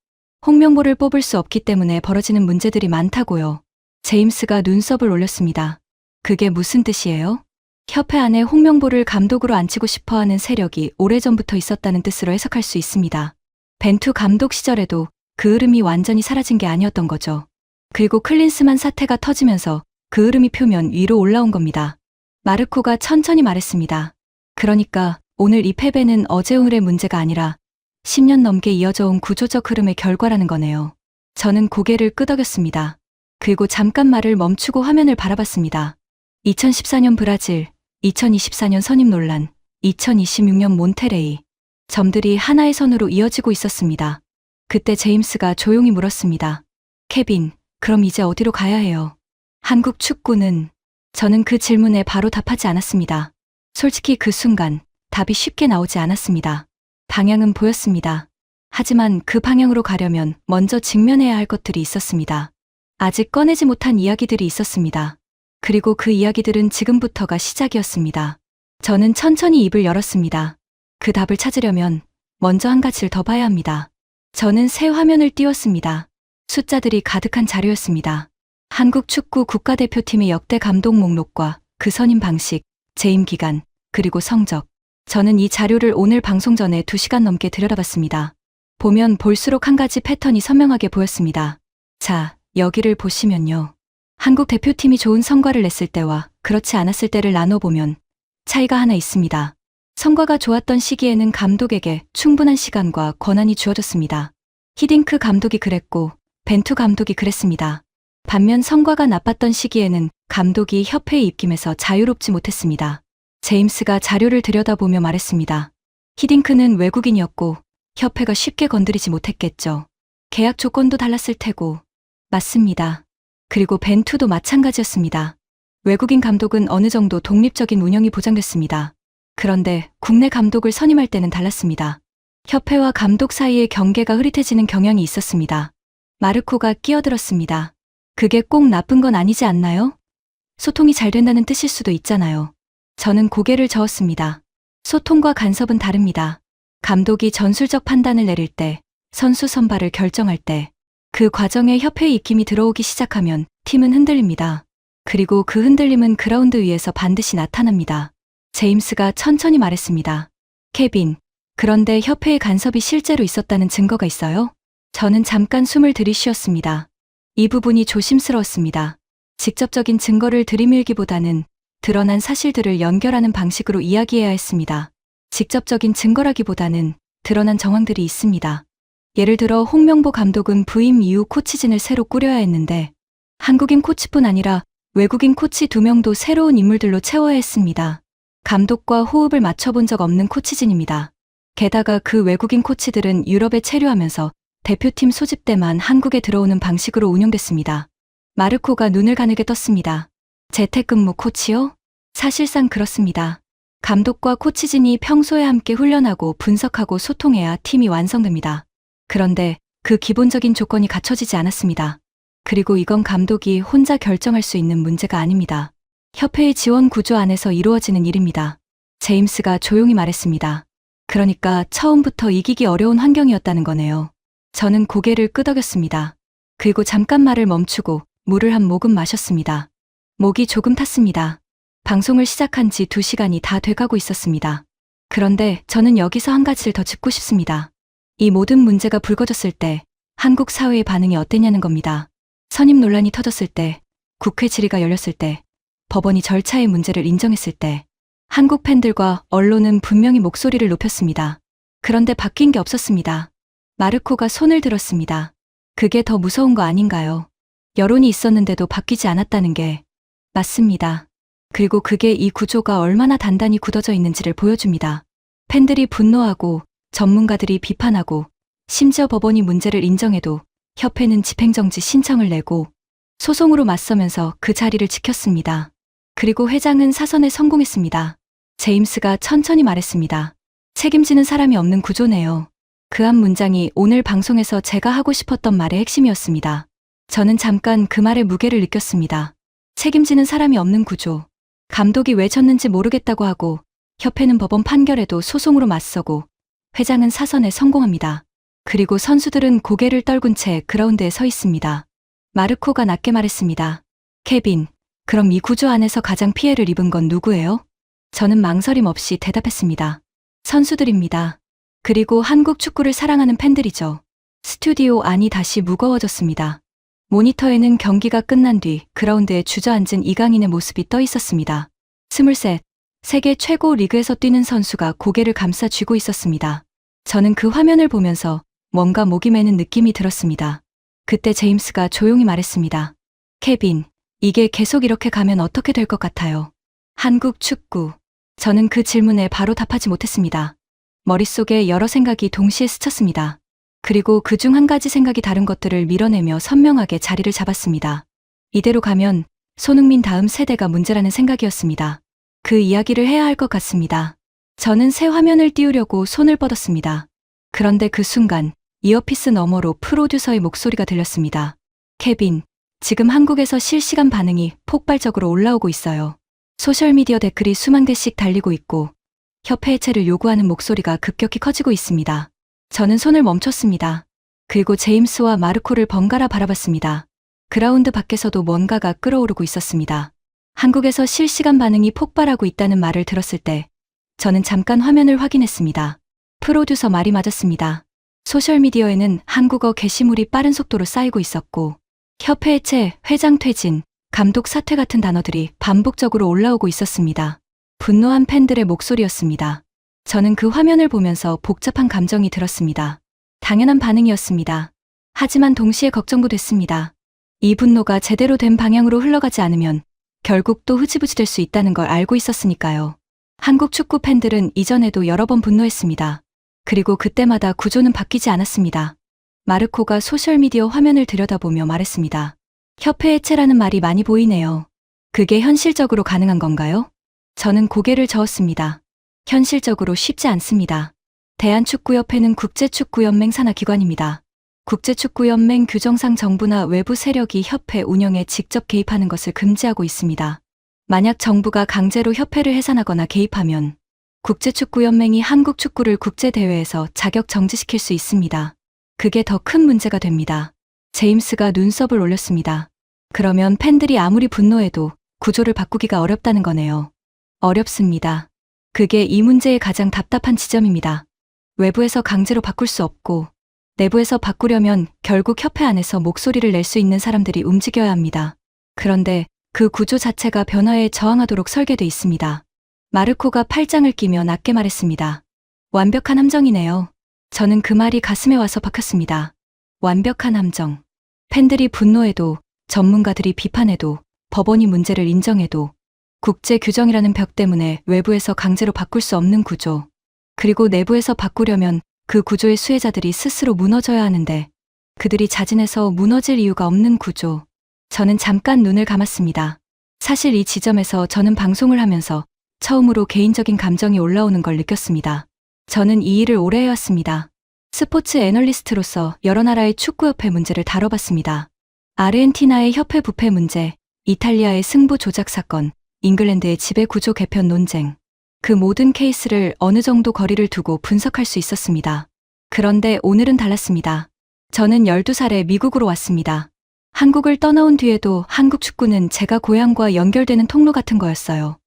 홍명보를 뽑을 수 없기 때문에 벌어지는 문제들이 많다고요. 제임스가 눈썹을 올렸습니다. 그게 무슨 뜻이에요? 협회 안에 홍명보를 감독으로 앉히고 싶어하는 세력이 오래전부터 있었다는 뜻으로 해석할 수 있습니다. 벤투 감독 시절에도 그 흐름이 완전히 사라진 게 아니었던 거죠. 그리고 클린스만 사태가 터지면서 그 흐름이 표면 위로 올라온 겁니다. 마르코가 천천히 말했습니다. 그러니까 오늘 이 패배는 어제 오늘의 문제가 아니라 10년 넘게 이어져 온 구조적 흐름의 결과라는 거네요. 저는 고개를 끄덕였습니다. 그리고 잠깐 말을 멈추고 화면을 바라봤습니다. 2014년 브라질, 2024년 선임 논란, 2026년 몬테레이. 점들이 하나의 선으로 이어지고 있었습니다. 그때 제임스가 조용히 물었습니다. 케빈, 그럼 이제 어디로 가야 해요? 한국 축구는... 저는 그 질문에 바로 답하지 않았습니다. 솔직히 그 순간 답이 쉽게 나오지 않았습니다. 방향은 보였습니다. 하지만 그 방향으로 가려면 먼저 직면해야 할 것들이 있었습니다. 아직 꺼내지 못한 이야기들이 있었습니다. 그리고 그 이야기들은 지금부터가 시작이었습니다. 저는 천천히 입을 열었습니다. 그 답을 찾으려면 먼저 한 가지를 더 봐야 합니다. 저는 새 화면을 띄웠습니다. 숫자들이 가득한 자료였습니다. 한국 축구 국가대표팀의 역대 감독 목록과 그 선임 방식, 재임 기간, 그리고 성적. 저는 이 자료를 오늘 방송 전에 2시간 넘게 들여다봤습니다. 보면 볼수록 한 가지 패턴이 선명하게 보였습니다. 자, 여기를 보시면요. 한국 대표팀이 좋은 성과를 냈을 때와 그렇지 않았을 때를 나눠보면 차이가 하나 있습니다. 성과가 좋았던 시기에는 감독에게 충분한 시간과 권한이 주어졌습니다. 히딩크 감독이 그랬고 벤투 감독이 그랬습니다. 반면 성과가 나빴던 시기에는 감독이 협회에 입김해서 자유롭지 못했습니다. 제임스가 자료를 들여다보며 말했습니다. 히딩크는 외국인이었고 협회가 쉽게 건드리지 못했겠죠. 계약 조건도 달랐을 테고. 맞습니다. 그리고 벤투도 마찬가지였습니다. 외국인 감독은 어느 정도 독립적인 운영이 보장됐습니다. 그런데 국내 감독을 선임할 때는 달랐습니다. 협회와 감독 사이의 경계가 흐릿해지는 경향이 있었습니다. 마르코가 끼어들었습니다. 그게 꼭 나쁜 건 아니지 않나요? 소통이 잘 된다는 뜻일 수도 있잖아요. 저는 고개를 저었습니다. 소통과 간섭은 다릅니다. 감독이 전술적 판단을 내릴 때, 선수 선발을 결정할 때, 그 과정에 협회의 입김이 들어오기 시작하면 팀은 흔들립니다. 그리고 그 흔들림은 그라운드 위에서 반드시 나타납니다. 제임스가 천천히 말했습니다. 케빈, 그런데 협회의 간섭이 실제로 있었다는 증거가 있어요? 저는 잠깐 숨을 들이쉬었습니다. 이 부분이 조심스러웠습니다. 직접적인 증거를 들이밀기보다는 드러난 사실들을 연결하는 방식으로 이야기해야 했습니다. 직접적인 증거라기보다는 드러난 정황들이 있습니다. 예를 들어 홍명보 감독은 부임 이후 코치진을 새로 꾸려야 했는데 한국인 코치뿐 아니라 외국인 코치 2명도 새로운 인물들로 채워야 했습니다. 감독과 호흡을 맞춰본 적 없는 코치진입니다. 게다가 그 외국인 코치들은 유럽에 체류하면서 대표팀 소집 때만 한국에 들어오는 방식으로 운영됐습니다. 마르코가 눈을 가늘게 떴습니다. 재택근무 코치요? 사실상 그렇습니다. 감독과 코치진이 평소에 함께 훈련하고 분석하고 소통해야 팀이 완성됩니다. 그런데 그 기본적인 조건이 갖춰지지 않았습니다. 그리고 이건 감독이 혼자 결정할 수 있는 문제가 아닙니다. 협회의 지원 구조 안에서 이루어지는 일입니다. 제임스가 조용히 말했습니다. 그러니까 처음부터 이기기 어려운 환경이었다는 거네요. 저는 고개를 끄덕였습니다. 그리고 잠깐 말을 멈추고 물을 한 모금 마셨습니다. 목이 조금 탔습니다. 방송을 시작한 지 2시간이 다 돼가고 있었습니다. 그런데 저는 여기서 한 가지를 더 짚고 싶습니다. 이 모든 문제가 불거졌을 때 한국 사회의 반응이 어땠냐는 겁니다. 선임 논란이 터졌을 때, 국회 질의가 열렸을 때, 법원이 절차의 문제를 인정했을 때, 한국 팬들과 언론은 분명히 목소리를 높였습니다. 그런데 바뀐 게 없었습니다. 마르코가 손을 들었습니다. 그게 더 무서운 거 아닌가요? 여론이 있었는데도 바뀌지 않았다는 게 맞습니다. 그리고 그게 이 구조가 얼마나 단단히 굳어져 있는지를 보여줍니다. 팬들이 분노하고 전문가들이 비판하고 심지어 법원이 문제를 인정해도 협회는 집행정지 신청을 내고 소송으로 맞서면서 그 자리를 지켰습니다. 그리고 회장은 사선에 성공했습니다. 제임스가 천천히 말했습니다. 책임지는 사람이 없는 구조네요. 그 한 문장이 오늘 방송에서 제가 하고 싶었던 말의 핵심이었습니다. 저는 잠깐 그 말의 무게를 느꼈습니다. 책임지는 사람이 없는 구조. 감독이 왜 졌는지 모르겠다고 하고 협회는 법원 판결에도 소송으로 맞서고 회장은 사선에 성공합니다. 그리고 선수들은 고개를 떨군 채 그라운드에 서 있습니다. 마르코가 낮게 말했습니다. 케빈, 그럼 이 구조 안에서 가장 피해를 입은 건 누구예요? 저는 망설임 없이 대답했습니다. 선수들입니다. 그리고 한국 축구를 사랑하는 팬들이죠. 스튜디오 안이 다시 무거워졌습니다. 모니터에는 경기가 끝난 뒤 그라운드에 주저앉은 이강인의 모습이 떠 있었습니다. 23, 세계 최고 리그에서 뛰는 선수가 고개를 감싸 쥐고 있었습니다. 저는 그 화면을 보면서 뭔가 목이 메는 느낌이 들었습니다. 그때 제임스가 조용히 말했습니다. 케빈, 이게 계속 이렇게 가면 어떻게 될 것 같아요? 한국 축구. 저는 그 질문에 바로 답하지 못했습니다. 머릿속에 여러 생각이 동시에 스쳤습니다. 그리고 그중 한 가지 생각이 다른 것들을 밀어내며 선명하게 자리를 잡았습니다. 이대로 가면 손흥민 다음 세대가 문제라는 생각이었습니다. 그 이야기를 해야 할 것 같습니다. 저는 새 화면을 띄우려고 손을 뻗었습니다. 그런데 그 순간 이어피스 너머로 프로듀서의 목소리가 들렸습니다. 케빈, 지금 한국에서 실시간 반응이 폭발적으로 올라오고 있어요. 소셜미디어 댓글이 수만 개씩 달리고 있고 협회 해체를 요구하는 목소리가 급격히 커지고 있습니다. 저는 손을 멈췄습니다. 그리고 제임스와 마르코를 번갈아 바라봤습니다. 그라운드 밖에서도 뭔가가 끓어오르고 있었습니다. 한국에서 실시간 반응이 폭발하고 있다는 말을 들었을 때 저는 잠깐 화면을 확인했습니다. 프로듀서 말이 맞았습니다. 소셜미디어에는 한국어 게시물이 빠른 속도로 쌓이고 있었고 협회 해체, 회장 퇴진, 감독 사퇴 같은 단어들이 반복적으로 올라오고 있었습니다. 분노한 팬들의 목소리였습니다. 저는 그 화면을 보면서 복잡한 감정이 들었습니다. 당연한 반응이었습니다. 하지만 동시에 걱정도 됐습니다. 이 분노가 제대로 된 방향으로 흘러가지 않으면 결국 또 흐지부지 될 수 있다는 걸 알고 있었으니까요. 한국 축구 팬들은 이전에도 여러 번 분노했습니다. 그리고 그때마다 구조는 바뀌지 않았습니다. 마르코가 소셜미디어 화면을 들여다보며 말했습니다. 협회 해체라는 말이 많이 보이네요. 그게 현실적으로 가능한 건가요? 저는 고개를 저었습니다. 현실적으로 쉽지 않습니다. 대한축구협회는 국제축구연맹 산하기관입니다. 국제축구연맹 규정상 정부나 외부 세력이 협회 운영에 직접 개입하는 것을 금지하고 있습니다. 만약 정부가 강제로 협회를 해산하거나 개입하면 국제축구연맹이 한국 축구를 국제대회에서 자격 정지시킬 수 있습니다. 그게 더 큰 문제가 됩니다. 제임스가 눈썹을 올렸습니다. 그러면 팬들이 아무리 분노해도 구조를 바꾸기가 어렵다는 거네요. 어렵습니다. 그게 이 문제의 가장 답답한 지점입니다. 외부에서 강제로 바꿀 수 없고 내부에서 바꾸려면 결국 협회 안에서 목소리를 낼 수 있는 사람들이 움직여야 합니다. 그런데 그 구조 자체가 변화에 저항하도록 설계돼 있습니다. 마르코가 팔짱을 끼며 낮게 말했습니다. 완벽한 함정이네요. 저는 그 말이 가슴에 와서 박혔습니다. 완벽한 함정. 팬들이 분노해도, 전문가들이 비판해도, 법원이 문제를 인정해도 국제 규정이라는 벽 때문에 외부에서 강제로 바꿀 수 없는 구조. 그리고 내부에서 바꾸려면 그 구조의 수혜자들이 스스로 무너져야 하는데 그들이 자진해서 무너질 이유가 없는 구조. 저는 잠깐 눈을 감았습니다. 사실 이 지점에서 저는 방송을 하면서 처음으로 개인적인 감정이 올라오는 걸 느꼈습니다. 저는 이 일을 오래 해왔습니다. 스포츠 애널리스트로서 여러 나라의 축구협회 문제를 다뤄봤습니다. 아르헨티나의 협회 부패 문제, 이탈리아의 승부 조작 사건, 잉글랜드의 지배 구조 개편 논쟁. 그 모든 케이스를 어느 정도 거리를 두고 분석할 수 있었습니다. 그런데 오늘은 달랐습니다. 저는 12살에 미국으로 왔습니다. 한국을 떠나온 뒤에도 한국 축구는 제가 고향과 연결되는 통로 같은 거였어요.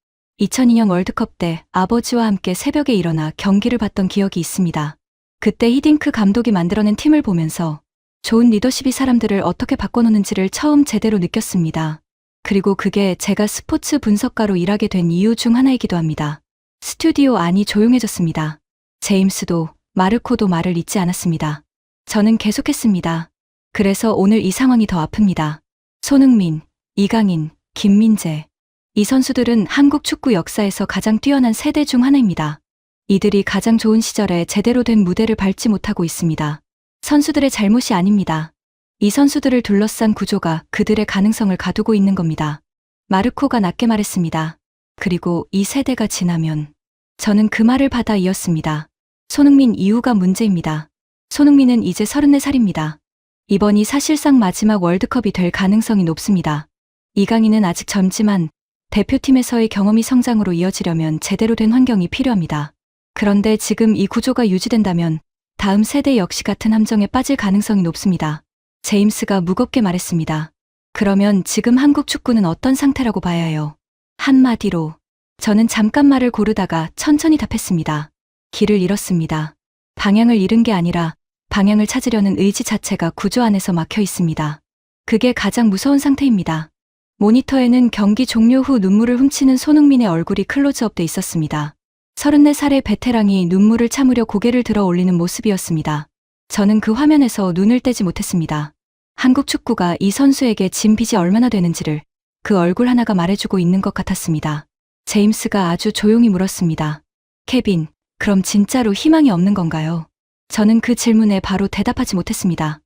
2002년 월드컵 때 아버지와 함께 새벽에 일어나 경기를 봤던 기억이 있습니다. 그때 히딩크 감독이 만들어낸 팀을 보면서 좋은 리더십이 사람들을 어떻게 바꿔놓는지를 처음 제대로 느꼈습니다. 그리고 그게 제가 스포츠 분석가로 일하게 된 이유 중 하나이기도 합니다. 스튜디오 안이 조용해졌습니다. 제임스도 마르코도 말을 잇지 않았습니다. 저는 계속했습니다. 그래서 오늘 이 상황이 더 아픕니다. 손흥민, 이강인, 김민재. 이 선수들은 한국 축구 역사에서 가장 뛰어난 세대 중 하나입니다. 이들이 가장 좋은 시절에 제대로 된 무대를 밟지 못하고 있습니다. 선수들의 잘못이 아닙니다. 이 선수들을 둘러싼 구조가 그들의 가능성을 가두고 있는 겁니다. 마르코가 낮게 말했습니다. 그리고 이 세대가 지나면 저는 그 말을 받아 이었습니다. 손흥민 이후가 문제입니다. 손흥민은 이제 34살입니다. 이번이 사실상 마지막 월드컵이 될 가능성이 높습니다. 이강인은 아직 젊지만 대표팀에서의 경험이 성장으로 이어지려면 제대로 된 환경이 필요합니다. 그런데 지금 이 구조가 유지된다면 다음 세대 역시 같은 함정에 빠질 가능성이 높습니다. 제임스가 무겁게 말했습니다. 그러면 지금 한국 축구는 어떤 상태라고 봐야 해요? 한마디로 저는 잠깐 말을 고르다가 천천히 답했습니다. 길을 잃었습니다. 방향을 잃은 게 아니라 방향을 찾으려는 의지 자체가 구조 안에서 막혀 있습니다. 그게 가장 무서운 상태입니다. 모니터에는 경기 종료 후 눈물을 훔치는 손흥민의 얼굴이 클로즈업돼 있었습니다. 34살의 베테랑이 눈물을 참으려 고개를 들어 올리는 모습이었습니다. 저는 그 화면에서 눈을 떼지 못했습니다. 한국 축구가 이 선수에게 진 빚이 얼마나 되는지를 그 얼굴 하나가 말해주고 있는 것 같았습니다. 제임스가 아주 조용히 물었습니다. 케빈, 그럼 진짜로 희망이 없는 건가요? 저는 그 질문에 바로 대답하지 못했습니다.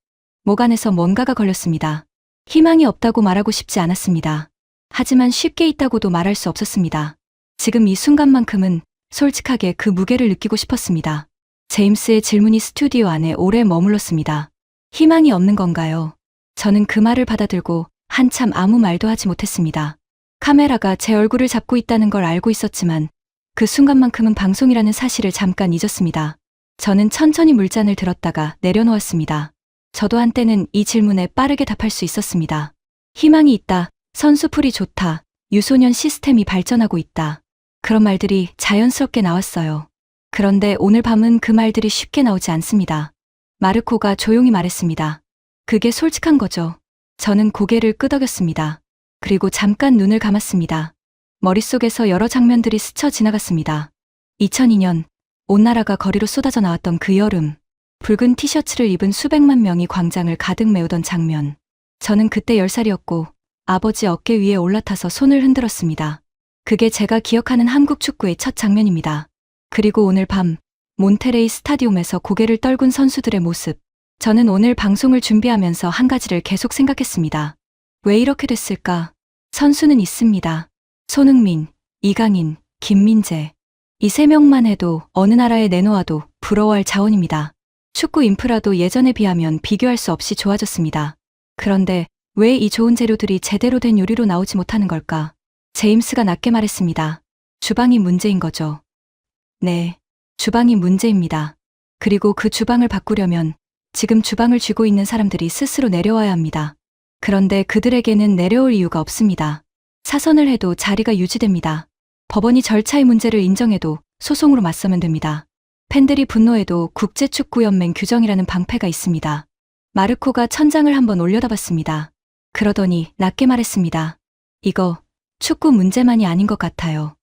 목 안에서 뭔가가 걸렸습니다. 희망이 없다고 말하고 싶지 않았습니다. 하지만 쉽게 있다고도 말할 수 없었습니다. 지금 이 순간만큼은 솔직하게 그 무게를 느끼고 싶었습니다. 제임스의 질문이 스튜디오 안에 오래 머물렀습니다. 희망이 없는 건가요? 저는 그 말을 받아들고 한참 아무 말도 하지 못했습니다. 카메라가 제 얼굴을 잡고 있다는 걸 알고 있었지만 그 순간만큼은 방송이라는 사실을 잠깐 잊었습니다. 저는 천천히 물잔을 들었다가 내려놓았습니다. 저도 한때는 이 질문에 빠르게 답할 수 있었습니다. 희망이 있다, 선수풀이 좋다, 유소년 시스템이 발전하고 있다. 그런 말들이 자연스럽게 나왔어요. 그런데 오늘 밤은 그 말들이 쉽게 나오지 않습니다. 마르코가 조용히 말했습니다. 그게 솔직한 거죠. 저는 고개를 끄덕였습니다. 그리고 잠깐 눈을 감았습니다. 머릿속에서 여러 장면들이 스쳐 지나갔습니다. 2002년, 온 나라가 거리로 쏟아져 나왔던 그 여름, 붉은 티셔츠를 입은 수백만 명이 광장을 가득 메우던 장면. 저는 그때 10살이었고 아버지 어깨 위에 올라타서 손을 흔들었습니다. 그게 제가 기억하는 한국 축구의 첫 장면입니다. 그리고 오늘 밤, 몬테레이 스타디움에서 고개를 떨군 선수들의 모습. 저는 오늘 방송을 준비하면서 한 가지를 계속 생각했습니다. 왜 이렇게 됐을까? 선수는 있습니다. 손흥민, 이강인, 김민재. 이 세 명만 해도 어느 나라에 내놓아도 부러워할 자원입니다. 축구 인프라도 예전에 비하면 비교할 수 없이 좋아졌습니다. 그런데 왜 이 좋은 재료들이 제대로 된 요리로 나오지 못하는 걸까? 제임스가 낮게 말했습니다. 주방이 문제인 거죠. 네, 주방이 문제입니다. 그리고 그 주방을 바꾸려면 지금 주방을 쥐고 있는 사람들이 스스로 내려와야 합니다. 그런데 그들에게는 내려올 이유가 없습니다. 사선을 해도 자리가 유지됩니다. 법원이 절차의 문제를 인정해도 소송으로 맞서면 됩니다. 팬들이 분노해도 국제축구연맹 규정이라는 방패가 있습니다. 마르코가 천장을 한번 올려다봤습니다. 그러더니 낮게 말했습니다. 이거 축구 문제만이 아닌 것 같아요.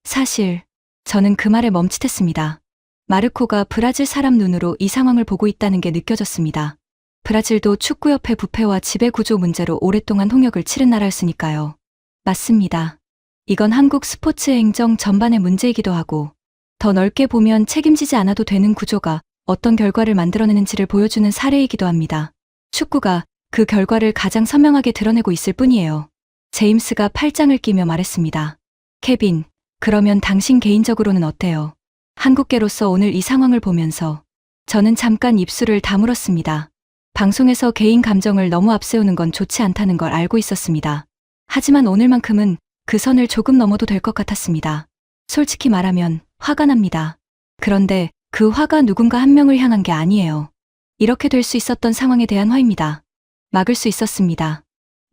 사실 저는 그 말에 멈칫했습니다. 마르코가 브라질 사람 눈으로 이 상황을 보고 있다는 게 느껴졌습니다. 브라질도 축구협회 부패와 지배구조 문제로 오랫동안 홍역을 치른 나라였으니까요. 맞습니다. 이건 한국 스포츠 행정 전반의 문제이기도 하고 더 넓게 보면 책임지지 않아도 되는 구조가 어떤 결과를 만들어내는지를 보여주는 사례이기도 합니다. 축구가 그 결과를 가장 선명하게 드러내고 있을 뿐이에요. 제임스가 팔짱을 끼며 말했습니다. 케빈, 그러면 당신 개인적으로는 어때요? 한국계로서 오늘 이 상황을 보면서 저는 잠깐 입술을 다물었습니다. 방송에서 개인 감정을 너무 앞세우는 건 좋지 않다는 걸 알고 있었습니다. 하지만 오늘만큼은 그 선을 조금 넘어도 될 것 같았습니다. 솔직히 말하면 화가 납니다. 그런데 그 화가 누군가 한 명을 향한 게 아니에요. 이렇게 될 수 있었던 상황에 대한 화입니다. 막을 수 있었습니다.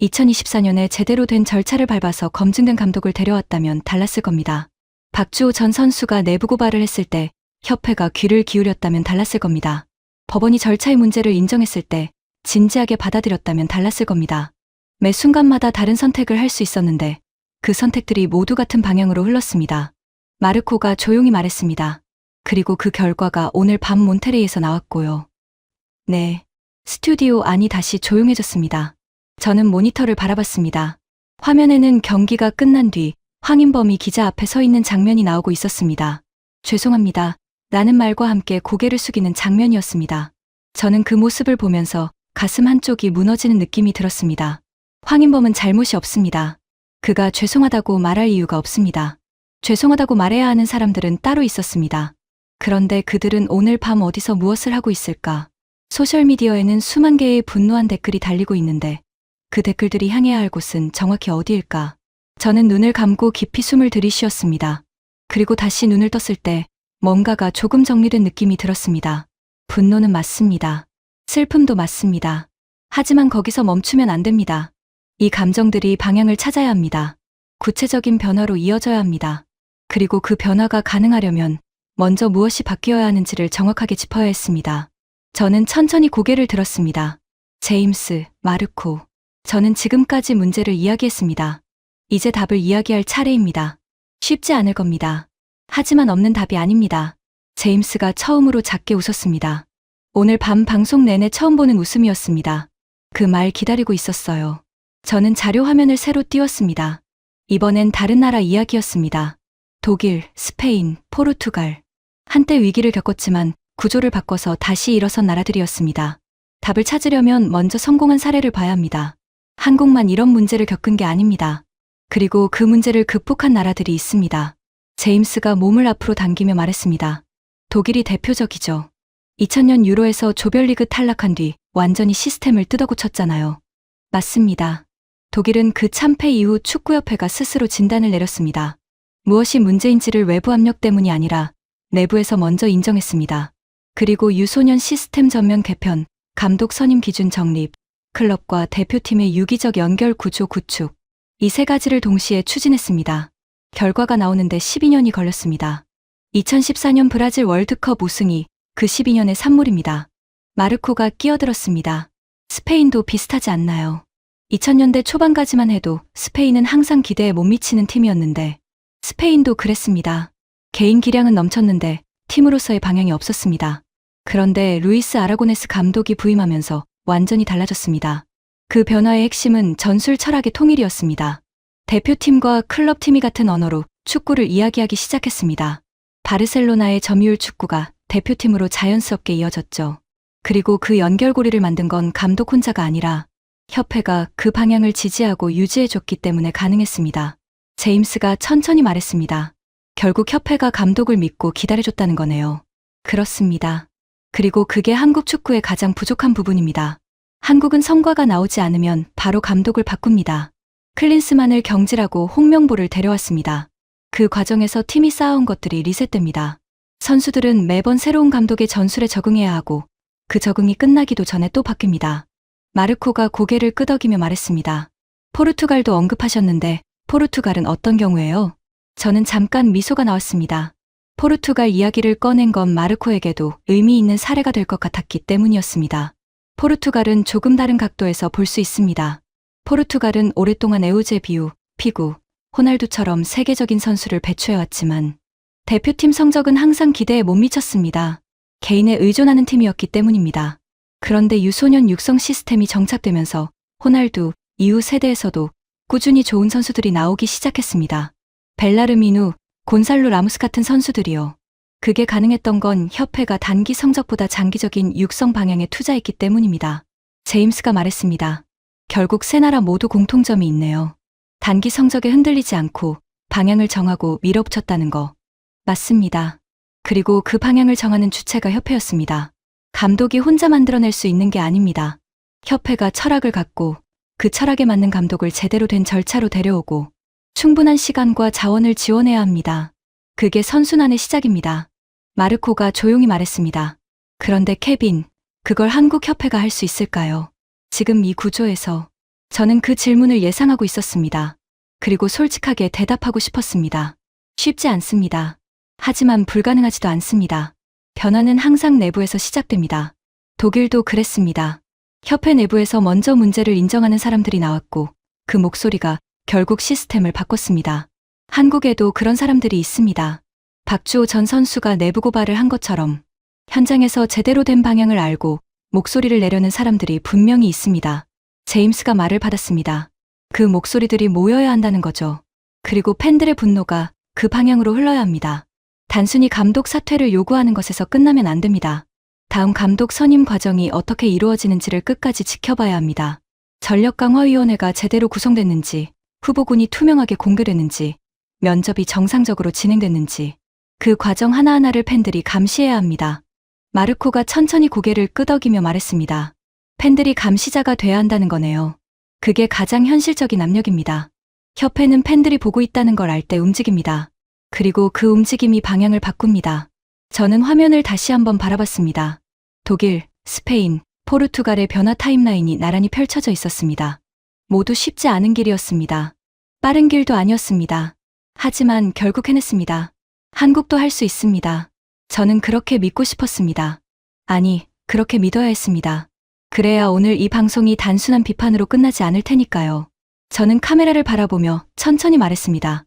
2024년에 제대로 된 절차를 밟아서 검증된 감독을 데려왔다면 달랐을 겁니다. 박주호 전 선수가 내부 고발을 했을 때 협회가 귀를 기울였다면 달랐을 겁니다. 법원이 절차의 문제를 인정했을 때 진지하게 받아들였다면 달랐을 겁니다. 매 순간마다 다른 선택을 할 수 있었는데 그 선택들이 모두 같은 방향으로 흘렀습니다. 마르코가 조용히 말했습니다. 그리고 그 결과가 오늘 밤 몬테레이에서 나왔고요. 네, 스튜디오 안이 다시 조용해졌습니다. 저는 모니터를 바라봤습니다. 화면에는 경기가 끝난 뒤 황인범이 기자 앞에 서 있는 장면이 나오고 있었습니다. 죄송합니다. 라는 말과 함께 고개를 숙이는 장면이었습니다. 저는 그 모습을 보면서 가슴 한쪽이 무너지는 느낌이 들었습니다. 황인범은 잘못이 없습니다. 그가 죄송하다고 말할 이유가 없습니다. 죄송하다고 말해야 하는 사람들은 따로 있었습니다. 그런데 그들은 오늘 밤 어디서 무엇을 하고 있을까? 소셜미디어에는 수만 개의 분노한 댓글이 달리고 있는데 그 댓글들이 향해야 할 곳은 정확히 어디일까? 저는 눈을 감고 깊이 숨을 들이쉬었습니다. 그리고 다시 눈을 떴을 때 뭔가가 조금 정리된 느낌이 들었습니다. 분노는 맞습니다. 슬픔도 맞습니다. 하지만 거기서 멈추면 안 됩니다. 이 감정들이 방향을 찾아야 합니다. 구체적인 변화로 이어져야 합니다. 그리고 그 변화가 가능하려면 먼저 무엇이 바뀌어야 하는지를 정확하게 짚어야 했습니다. 저는 천천히 고개를 들었습니다. 제임스, 마르코. 저는 지금까지 문제를 이야기했습니다. 이제 답을 이야기할 차례입니다. 쉽지 않을 겁니다. 하지만 없는 답이 아닙니다. 제임스가 처음으로 작게 웃었습니다. 오늘 밤 방송 내내 처음 보는 웃음이었습니다. 그 말 기다리고 있었어요. 저는 자료 화면을 새로 띄웠습니다. 이번엔 다른 나라 이야기였습니다. 독일, 스페인, 포르투갈. 한때 위기를 겪었지만 구조를 바꿔서 다시 일어선 나라들이었습니다. 답을 찾으려면 먼저 성공한 사례를 봐야 합니다. 한국만 이런 문제를 겪은 게 아닙니다. 그리고 그 문제를 극복한 나라들이 있습니다. 제임스가 몸을 앞으로 당기며 말했습니다. 독일이 대표적이죠. 2000년 유로에서 조별리그 탈락한 뒤 완전히 시스템을 뜯어고쳤잖아요. 맞습니다. 독일은 그 참패 이후 축구협회가 스스로 진단을 내렸습니다. 무엇이 문제인지를 외부 압력 때문이 아니라 내부에서 먼저 인정했습니다. 그리고 유소년 시스템 전면 개편, 감독 선임 기준 정립, 클럽과 대표팀의 유기적 연결 구조 구축, 이 세 가지를 동시에 추진했습니다. 결과가 나오는데 12년이 걸렸습니다. 2014년 브라질 월드컵 우승이 그 12년의 산물입니다. 마르코가 끼어들었습니다. 스페인도 비슷하지 않나요? 2000년대 초반까지만 해도 스페인은 항상 기대에 못 미치는 팀이었는데 스페인도 그랬습니다. 개인 기량은 넘쳤는데 팀으로서의 방향이 없었습니다. 그런데 루이스 아라고네스 감독이 부임하면서 완전히 달라졌습니다. 그 변화의 핵심은 전술 철학의 통일이었습니다. 대표팀과 클럽팀이 같은 언어로 축구를 이야기하기 시작했습니다. 바르셀로나의 점유율 축구가 대표팀으로 자연스럽게 이어졌죠. 그리고 그 연결고리를 만든 건 감독 혼자가 아니라 협회가 그 방향을 지지하고 유지해줬기 때문에 가능했습니다. 제임스가 천천히 말했습니다. 결국 협회가 감독을 믿고 기다려줬다는 거네요. 그렇습니다. 그리고 그게 한국 축구의 가장 부족한 부분입니다. 한국은 성과가 나오지 않으면 바로 감독을 바꿉니다. 클린스만을 경질하고 홍명보를 데려왔습니다. 그 과정에서 팀이 쌓아온 것들이 리셋됩니다. 선수들은 매번 새로운 감독의 전술에 적응해야 하고 그 적응이 끝나기도 전에 또 바뀝니다. 마르코가 고개를 끄덕이며 말했습니다. 포르투갈도 언급하셨는데 포르투갈은 어떤 경우예요? 저는 잠깐 미소가 나왔습니다. 포르투갈 이야기를 꺼낸 건 마르코에게도 의미 있는 사례가 될 것 같았기 때문이었습니다. 포르투갈은 조금 다른 각도에서 볼 수 있습니다. 포르투갈은 오랫동안 에우제비우, 피구, 호날두처럼 세계적인 선수를 배출해왔지만 대표팀 성적은 항상 기대에 못 미쳤습니다. 개인에 의존하는 팀이었기 때문입니다. 그런데 유소년 육성 시스템이 정착되면서 호날두 이후 세대에서도 꾸준히 좋은 선수들이 나오기 시작했습니다. 벨라르미누, 곤살로 라무스 같은 선수들이요. 그게 가능했던 건 협회가 단기 성적보다 장기적인 육성 방향에 투자했기 때문입니다. 제임스가 말했습니다. 결국 세 나라 모두 공통점이 있네요. 단기 성적에 흔들리지 않고 방향을 정하고 밀어붙였다는 거. 맞습니다. 그리고 그 방향을 정하는 주체가 협회였습니다. 감독이 혼자 만들어낼 수 있는 게 아닙니다. 협회가 철학을 갖고 그 철학에 맞는 감독을 제대로 된 절차로 데려오고 충분한 시간과 자원을 지원해야 합니다. 그게 선순환의 시작입니다. 마르코가 조용히 말했습니다. 그런데 케빈, 그걸 한국 협회가 할 수 있을까요? 지금 이 구조에서 저는 그 질문을 예상하고 있었습니다. 그리고 솔직하게 대답하고 싶었습니다. 쉽지 않습니다. 하지만 불가능하지도 않습니다. 변화는 항상 내부에서 시작됩니다. 독일도 그랬습니다. 협회 내부에서 먼저 문제를 인정하는 사람들이 나왔고 그 목소리가 결국 시스템을 바꿨습니다. 한국에도 그런 사람들이 있습니다. 박주호 전 선수가 내부 고발을 한 것처럼 현장에서 제대로 된 방향을 알고 목소리를 내려는 사람들이 분명히 있습니다. 제임스가 말을 받았습니다. 그 목소리들이 모여야 한다는 거죠. 그리고 팬들의 분노가 그 방향으로 흘러야 합니다. 단순히 감독 사퇴를 요구하는 것에서 끝나면 안 됩니다. 다음 감독 선임 과정이 어떻게 이루어지는지를 끝까지 지켜봐야 합니다. 전력강화위원회가 제대로 구성됐는지, 후보군이 투명하게 공개됐는지, 면접이 정상적으로 진행됐는지, 그 과정 하나하나를 팬들이 감시해야 합니다. 마르코가 천천히 고개를 끄덕이며 말했습니다. 팬들이 감시자가 돼야 한다는 거네요. 그게 가장 현실적인 압력입니다. 협회는 팬들이 보고 있다는 걸 알 때 움직입니다. 그리고 그 움직임이 방향을 바꿉니다. 저는 화면을 다시 한번 바라봤습니다. 독일, 스페인, 포르투갈의 변화 타임라인이 나란히 펼쳐져 있었습니다. 모두 쉽지 않은 길이었습니다. 빠른 길도 아니었습니다. 하지만 결국 해냈습니다. 한국도 할 수 있습니다. 저는 그렇게 믿고 싶었습니다. 아니, 그렇게 믿어야 했습니다. 그래야 오늘 이 방송이 단순한 비판으로 끝나지 않을 테니까요. 저는 카메라를 바라보며 천천히 말했습니다.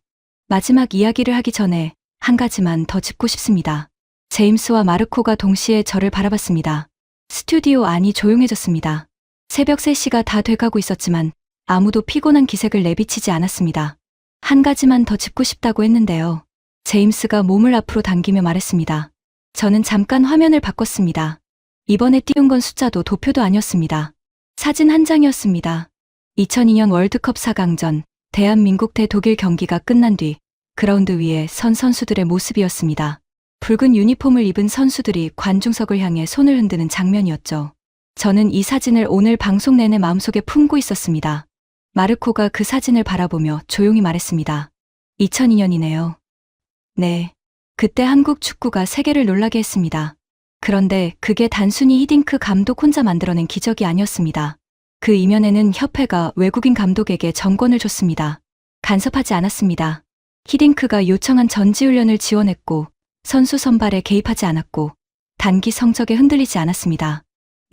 마지막 이야기를 하기 전에 한 가지만 더 짚고 싶습니다. 제임스와 마르코가 동시에 저를 바라봤습니다. 스튜디오 안이 조용해졌습니다. 새벽 3시가 다 돼가고 있었지만 아무도 피곤한 기색을 내비치지 않았습니다. 한 가지만 더 짚고 싶다고 했는데요. 제임스가 몸을 앞으로 당기며 말했습니다. 저는 잠깐 화면을 바꿨습니다. 이번에 띄운 건 숫자도 도표도 아니었습니다. 사진 한 장이었습니다. 2002년 월드컵 4강전 대한민국 대 독일 경기가 끝난 뒤 그라운드 위에 선 선수들의 모습이었습니다. 붉은 유니폼을 입은 선수들이 관중석을 향해 손을 흔드는 장면이었죠. 저는 이 사진을 오늘 방송 내내 마음속에 품고 있었습니다. 마르코가 그 사진을 바라보며 조용히 말했습니다. 2002년이네요. 네. 그때 한국 축구가 세계를 놀라게 했습니다. 그런데 그게 단순히 히딩크 감독 혼자 만들어낸 기적이 아니었습니다. 그 이면에는 협회가 외국인 감독에게 정권을 줬습니다. 간섭하지 않았습니다. 히딩크가 요청한 전지훈련을 지원했고 선수 선발에 개입하지 않았고 단기 성적에 흔들리지 않았습니다.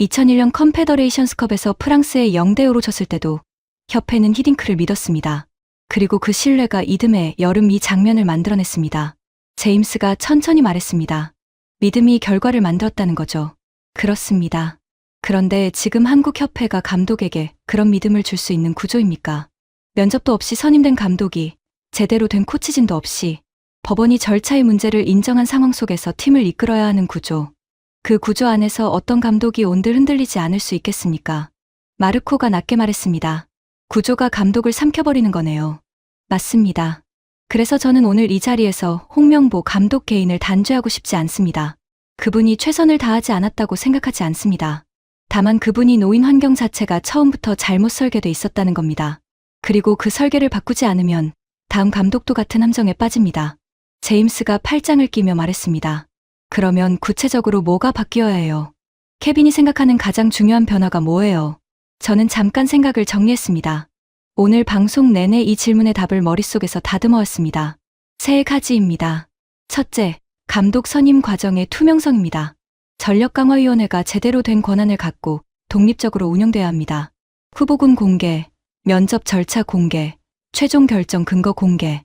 2001년 컨페더레이션스컵에서 프랑스에 0대5로 졌을 때도 협회는 히딩크를 믿었습니다. 그리고 그 신뢰가 이듬해 여름 이 장면을 만들어냈습니다. 제임스가 천천히 말했습니다. 믿음이 결과를 만들었다는 거죠. 그렇습니다. 그런데 지금 한국협회가 감독에게 그런 믿음을 줄 수 있는 구조입니까? 면접도 없이 선임된 감독이 제대로 된 코치진도 없이 법원이 절차의 문제를 인정한 상황 속에서 팀을 이끌어야 하는 구조. 그 구조 안에서 어떤 감독이 온들 흔들리지 않을 수 있겠습니까? 마르코가 낮게 말했습니다. 구조가 감독을 삼켜버리는 거네요. 맞습니다. 그래서 저는 오늘 이 자리에서 홍명보 감독 개인을 단죄하고 싶지 않습니다. 그분이 최선을 다하지 않았다고 생각하지 않습니다. 다만 그분이 놓인 환경 자체가 처음부터 잘못 설계돼 있었다는 겁니다. 그리고 그 설계를 바꾸지 않으면 다음 감독도 같은 함정에 빠집니다. 제임스가 팔짱을 끼며 말했습니다. 그러면 구체적으로 뭐가 바뀌어야 해요? 케빈이 생각하는 가장 중요한 변화가 뭐예요? 저는 잠깐 생각을 정리했습니다. 오늘 방송 내내 이 질문의 답을 머릿속에서 다듬어왔습니다. 세 가지입니다. 첫째, 감독 선임 과정의 투명성입니다. 전력강화위원회가 제대로 된 권한을 갖고 독립적으로 운영돼야 합니다. 후보군 공개, 면접 절차 공개, 최종 결정 근거 공개.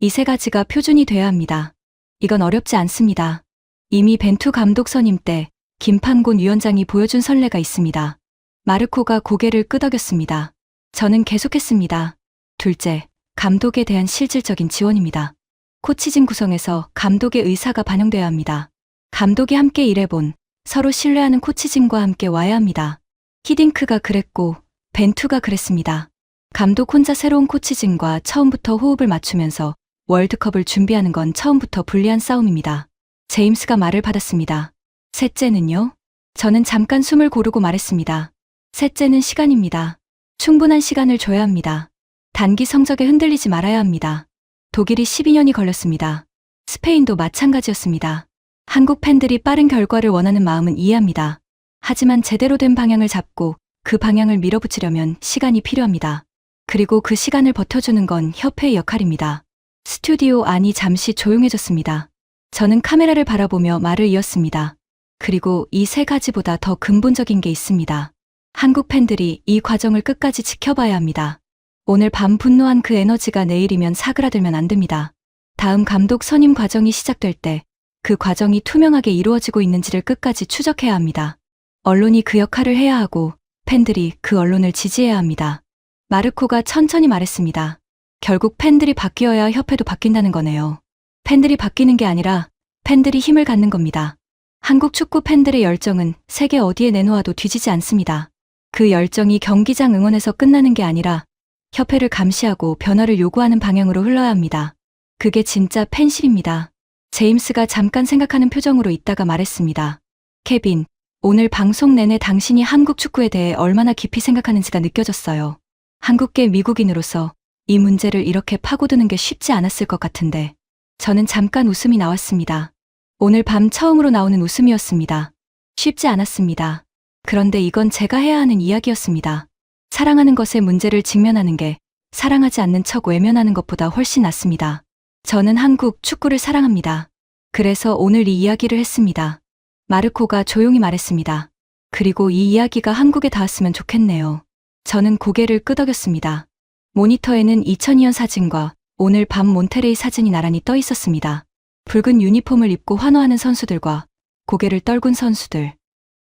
이 세 가지가 표준이 돼야 합니다. 이건 어렵지 않습니다. 이미 벤투 감독 선임 때 김판곤 위원장이 보여준 선례가 있습니다. 마르코가 고개를 끄덕였습니다. 저는 계속했습니다. 둘째, 감독에 대한 실질적인 지원입니다. 코치진 구성에서 감독의 의사가 반영돼야 합니다. 감독이 함께 일해본, 서로 신뢰하는 코치진과 함께 와야 합니다. 히딩크가 그랬고 벤투가 그랬습니다. 감독 혼자 새로운 코치진과 처음부터 호흡을 맞추면서 월드컵을 준비하는 건 처음부터 불리한 싸움입니다. 제임스가 말을 받았습니다. 셋째는요? 저는 잠깐 숨을 고르고 말했습니다. 셋째는 시간입니다. 충분한 시간을 줘야 합니다. 단기 성적에 흔들리지 말아야 합니다. 독일이 12년이 걸렸습니다. 스페인도 마찬가지였습니다. 한국 팬들이 빠른 결과를 원하는 마음은 이해합니다. 하지만 제대로 된 방향을 잡고 그 방향을 밀어붙이려면 시간이 필요합니다. 그리고 그 시간을 버텨주는 건 협회의 역할입니다. 스튜디오 안이 잠시 조용해졌습니다. 저는 카메라를 바라보며 말을 이었습니다. 그리고 이 세 가지보다 더 근본적인 게 있습니다. 한국 팬들이 이 과정을 끝까지 지켜봐야 합니다. 오늘 밤 분노한 그 에너지가 내일이면 사그라들면 안 됩니다. 다음 감독 선임 과정이 시작될 때 그 과정이 투명하게 이루어지고 있는지를 끝까지 추적해야 합니다. 언론이 그 역할을 해야 하고 팬들이 그 언론을 지지해야 합니다. 마르코가 천천히 말했습니다. 결국 팬들이 바뀌어야 협회도 바뀐다는 거네요. 팬들이 바뀌는 게 아니라 팬들이 힘을 갖는 겁니다. 한국 축구 팬들의 열정은 세계 어디에 내놓아도 뒤지지 않습니다. 그 열정이 경기장 응원에서 끝나는 게 아니라 협회를 감시하고 변화를 요구하는 방향으로 흘러야 합니다. 그게 진짜 팬심입니다. 제임스가 잠깐 생각하는 표정으로 있다가 말했습니다. 케빈, 오늘 방송 내내 당신이 한국 축구에 대해 얼마나 깊이 생각하는지가 느껴졌어요. 한국계 미국인으로서 이 문제를 이렇게 파고드는 게 쉽지 않았을 것 같은데. 저는 잠깐 웃음이 나왔습니다. 오늘 밤 처음으로 나오는 웃음이었습니다. 쉽지 않았습니다. 그런데 이건 제가 해야 하는 이야기였습니다. 사랑하는 것의 문제를 직면하는 게 사랑하지 않는 척 외면하는 것보다 훨씬 낫습니다. 저는 한국 축구를 사랑합니다. 그래서 오늘 이 이야기를 했습니다. 마르코가 조용히 말했습니다. 그리고 이 이야기가 한국에 닿았으면 좋겠네요. 저는 고개를 끄덕였습니다. 모니터에는 2002년 사진과 오늘 밤 몬테레이 사진이 나란히 떠 있었습니다. 붉은 유니폼을 입고 환호하는 선수들과 고개를 떨군 선수들.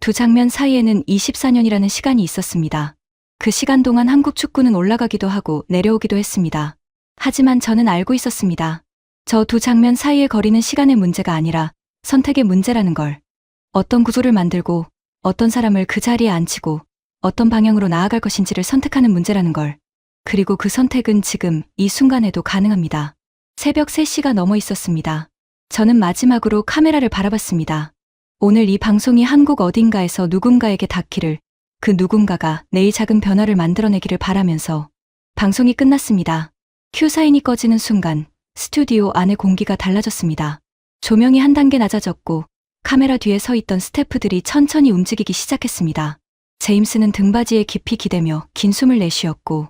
두 장면 사이에는 24년이라는 시간이 있었습니다. 그 시간 동안 한국 축구는 올라가기도 하고 내려오기도 했습니다. 하지만 저는 알고 있었습니다. 저 두 장면 사이의 거리는 시간의 문제가 아니라 선택의 문제라는 걸. 어떤 구조를 만들고 어떤 사람을 그 자리에 앉히고 어떤 방향으로 나아갈 것인지를 선택하는 문제라는 걸. 그리고 그 선택은 지금 이 순간에도 가능합니다. 새벽 3시가 넘어 있었습니다. 저는 마지막으로 카메라를 바라봤습니다. 오늘 이 방송이 한국 어딘가에서 누군가에게 닿기를, 그 누군가가 내일 작은 변화를 만들어내기를 바라면서 방송이 끝났습니다. 큐 사인이 꺼지는 순간 스튜디오 안의 공기가 달라졌습니다. 조명이 한 단계 낮아졌고 카메라 뒤에 서 있던 스태프들이 천천히 움직이기 시작했습니다. 제임스는 등받이에 깊이 기대며 긴 숨을 내쉬었고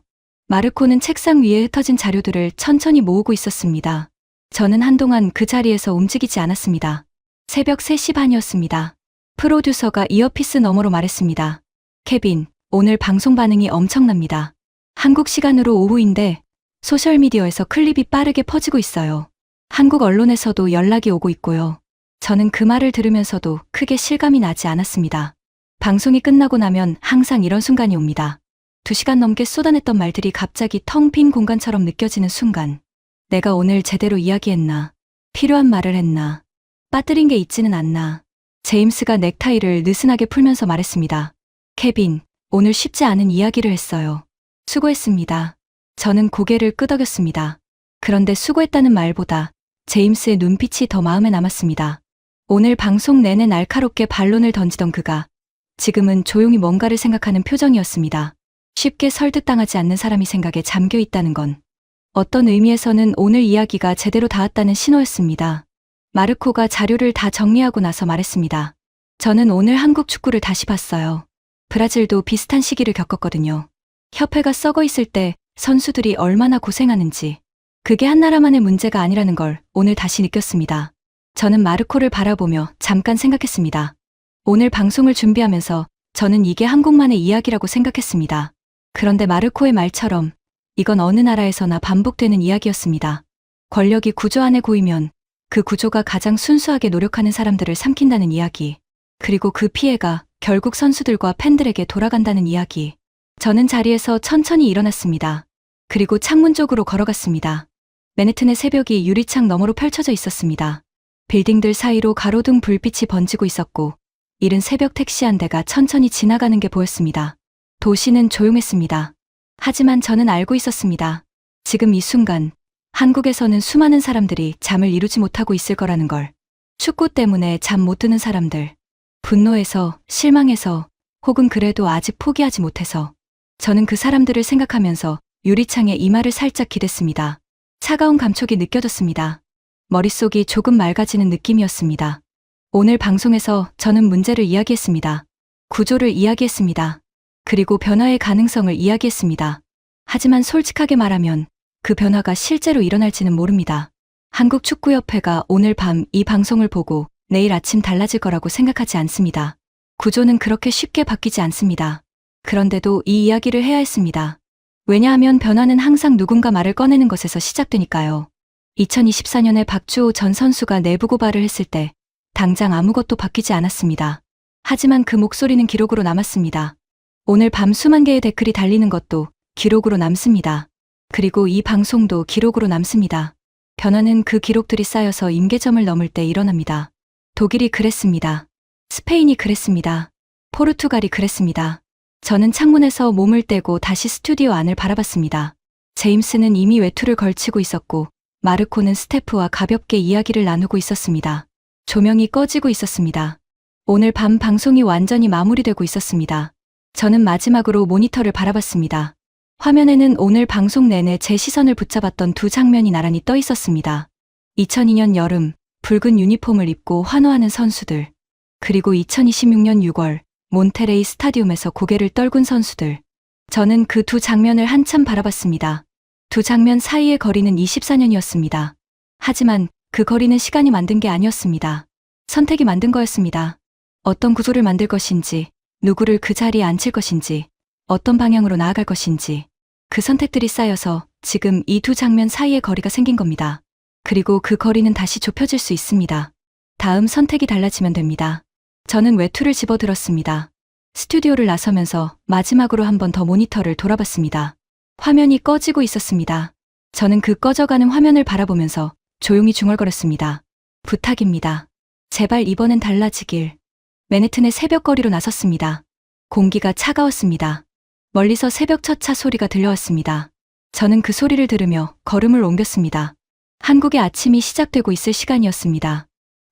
마르코는 책상 위에 흩어진 자료들을 천천히 모으고 있었습니다. 저는 한동안 그 자리에서 움직이지 않았습니다. 새벽 3시 반이었습니다. 프로듀서가 이어피스 너머로 말했습니다. 케빈, 오늘 방송 반응이 엄청납니다. 한국 시간으로 오후인데 소셜미디어에서 클립이 빠르게 퍼지고 있어요. 한국 언론에서도 연락이 오고 있고요. 저는 그 말을 들으면서도 크게 실감이 나지 않았습니다. 방송이 끝나고 나면 항상 이런 순간이 옵니다. 2시간 넘게 쏟아냈던 말들이 갑자기 텅 빈 공간처럼 느껴지는 순간. 내가 오늘 제대로 이야기했나? 필요한 말을 했나? 빠뜨린 게 있지는 않나? 제임스가 넥타이를 느슨하게 풀면서 말했습니다. 케빈, 오늘 쉽지 않은 이야기를 했어요. 수고했습니다. 저는 고개를 끄덕였습니다. 그런데 수고했다는 말보다 제임스의 눈빛이 더 마음에 남았습니다. 오늘 방송 내내 날카롭게 반론을 던지던 그가 지금은 조용히 뭔가를 생각하는 표정이었습니다. 쉽게 설득당하지 않는 사람이 생각에 잠겨 있다는 건 어떤 의미에서는 오늘 이야기가 제대로 닿았다는 신호였습니다. 마르코가 자료를 다 정리하고 나서 말했습니다. 저는 오늘 한국 축구를 다시 봤어요. 브라질도 비슷한 시기를 겪었거든요. 협회가 썩어 있을 때 선수들이 얼마나 고생하는지, 그게 한 나라만의 문제가 아니라는 걸 오늘 다시 느꼈습니다. 저는 마르코를 바라보며 잠깐 생각했습니다. 오늘 방송을 준비하면서 저는 이게 한국만의 이야기라고 생각했습니다. 그런데 마르코의 말처럼 이건 어느 나라에서나 반복되는 이야기였습니다. 권력이 구조 안에 고이면 그 구조가 가장 순수하게 노력하는 사람들을 삼킨다는 이야기, 그리고 그 피해가 결국 선수들과 팬들에게 돌아간다는 이야기. 저는 자리에서 천천히 일어났습니다. 그리고 창문 쪽으로 걸어갔습니다. 맨해튼의 새벽이 유리창 너머로 펼쳐져 있었습니다. 빌딩들 사이로 가로등 불빛이 번지고 있었고 이른 새벽 택시 한 대가 천천히 지나가는 게 보였습니다. 도시는 조용했습니다. 하지만 저는 알고 있었습니다. 지금 이 순간 한국에서는 수많은 사람들이 잠을 이루지 못하고 있을 거라는 걸. 축구 때문에 잠 못 드는 사람들, 분노해서, 실망해서, 혹은 그래도 아직 포기하지 못해서. 저는 그 사람들을 생각하면서 유리창에 이마를 살짝 기댔습니다. 차가운 감촉이 느껴졌습니다. 머릿속이 조금 맑아지는 느낌이었습니다. 오늘 방송에서 저는 문제를 이야기했습니다. 구조를 이야기했습니다. 그리고 변화의 가능성을 이야기했습니다. 하지만 솔직하게 말하면 그 변화가 실제로 일어날지는 모릅니다. 한국축구협회가 오늘 밤 이 방송을 보고 내일 아침 달라질 거라고 생각하지 않습니다. 구조는 그렇게 쉽게 바뀌지 않습니다. 그런데도 이 이야기를 해야 했습니다. 왜냐하면 변화는 항상 누군가 말을 꺼내는 것에서 시작되니까요. 2024년에 박주호 전 선수가 내부 고발을 했을 때 당장 아무것도 바뀌지 않았습니다. 하지만 그 목소리는 기록으로 남았습니다. 오늘 밤 수만 개의 댓글이 달리는 것도 기록으로 남습니다. 그리고 이 방송도 기록으로 남습니다. 변화는 그 기록들이 쌓여서 임계점을 넘을 때 일어납니다. 독일이 그랬습니다. 스페인이 그랬습니다. 포르투갈이 그랬습니다. 저는 창문에서 몸을 떼고 다시 스튜디오 안을 바라봤습니다. 제임스는 이미 외투를 걸치고 있었고 마르코는 스태프와 가볍게 이야기를 나누고 있었습니다. 조명이 꺼지고 있었습니다. 오늘 밤 방송이 완전히 마무리되고 있었습니다. 저는 마지막으로 모니터를 바라봤습니다. 화면에는 오늘 방송 내내 제 시선을 붙잡았던 두 장면이 나란히 떠 있었습니다. 2002년 여름, 붉은 유니폼을 입고 환호하는 선수들. 그리고 2026년 6월, 몬테레이 스타디움에서 고개를 떨군 선수들. 저는 그 두 장면을 한참 바라봤습니다. 두 장면 사이의 거리는 24년이었습니다. 하지만 그 거리는 시간이 만든 게 아니었습니다. 선택이 만든 거였습니다. 어떤 구조를 만들 것인지, 누구를 그 자리에 앉힐 것인지, 어떤 방향으로 나아갈 것인지. 그 선택들이 쌓여서 지금 이 두 장면 사이의 거리가 생긴 겁니다. 그리고 그 거리는 다시 좁혀질 수 있습니다. 다음 선택이 달라지면 됩니다. 저는 외투를 집어들었습니다. 스튜디오를 나서면서 마지막으로 한 번 더 모니터를 돌아봤습니다. 화면이 꺼지고 있었습니다. 저는 그 꺼져가는 화면을 바라보면서 조용히 중얼거렸습니다. 부탁입니다. 제발 이번엔 달라지길. 맨해튼의 새벽거리로 나섰습니다. 공기가 차가웠습니다. 멀리서 새벽 첫차 소리가 들려왔습니다. 저는 그 소리를 들으며 걸음을 옮겼습니다. 한국의 아침이 시작되고 있을 시간이었습니다.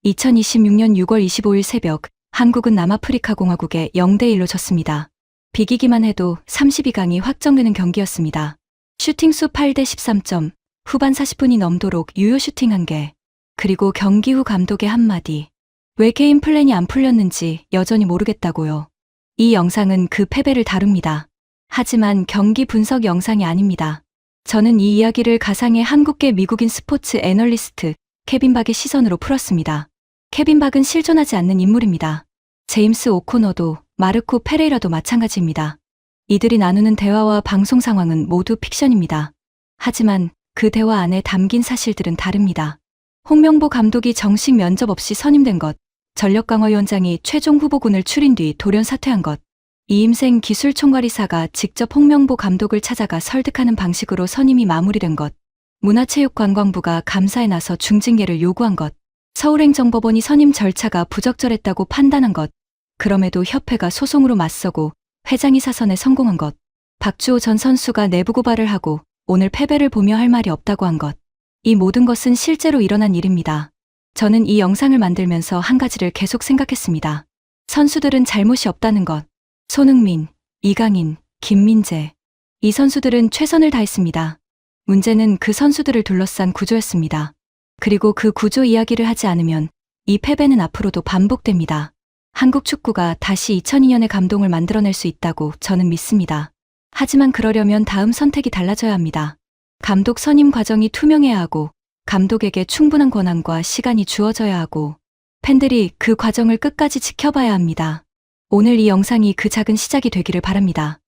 2026년 6월 25일 새벽, 한국은 남아프리카 공화국에 0대1로 졌습니다. 비기기만 해도 32강이 확정되는 경기였습니다. 슈팅수 8대 13점, 후반 40분이 넘도록 유효 슈팅 1개, 그리고 경기 후 감독의 한마디. 왜 게임 플랜이 안 풀렸는지 여전히 모르겠다고요. 이 영상은 그 패배를 다룹니다. 하지만 경기 분석 영상이 아닙니다. 저는 이 이야기를 가상의 한국계 미국인 스포츠 애널리스트 케빈 박의 시선으로 풀었습니다. 케빈 박은 실존하지 않는 인물입니다. 제임스 오코너도 마르코 페레이라도 마찬가지입니다. 이들이 나누는 대화와 방송 상황은 모두 픽션입니다. 하지만 그 대화 안에 담긴 사실들은 다릅니다. 홍명보 감독이 정식 면접 없이 선임된 것, 전력강화위원장이 최종 후보군을 추린 뒤 돌연 사퇴한 것, 이임생 기술총괄이사가 직접 홍명보 감독을 찾아가 설득하는 방식으로 선임이 마무리된 것, 문화체육관광부가 감사에 나서 중징계를 요구한 것, 서울행정법원이 선임 절차가 부적절했다고 판단한 것, 그럼에도 협회가 소송으로 맞서고 회장이 사선에 성공한 것, 박주호 전 선수가 내부 고발을 하고 오늘 패배를 보며 할 말이 없다고 한 것, 이 모든 것은 실제로 일어난 일입니다. 저는 이 영상을 만들면서 한 가지를 계속 생각했습니다. 선수들은 잘못이 없다는 것. 손흥민, 이강인, 김민재. 이 선수들은 최선을 다했습니다. 문제는 그 선수들을 둘러싼 구조였습니다. 그리고 그 구조 이야기를 하지 않으면 이 패배는 앞으로도 반복됩니다. 한국 축구가 다시 2002년의 감동을 만들어낼 수 있다고 저는 믿습니다. 하지만 그러려면 다음 선택이 달라져야 합니다. 감독 선임 과정이 투명해야 하고, 감독에게 충분한 권한과 시간이 주어져야 하고, 팬들이 그 과정을 끝까지 지켜봐야 합니다. 오늘 이 영상이 그 작은 시작이 되기를 바랍니다.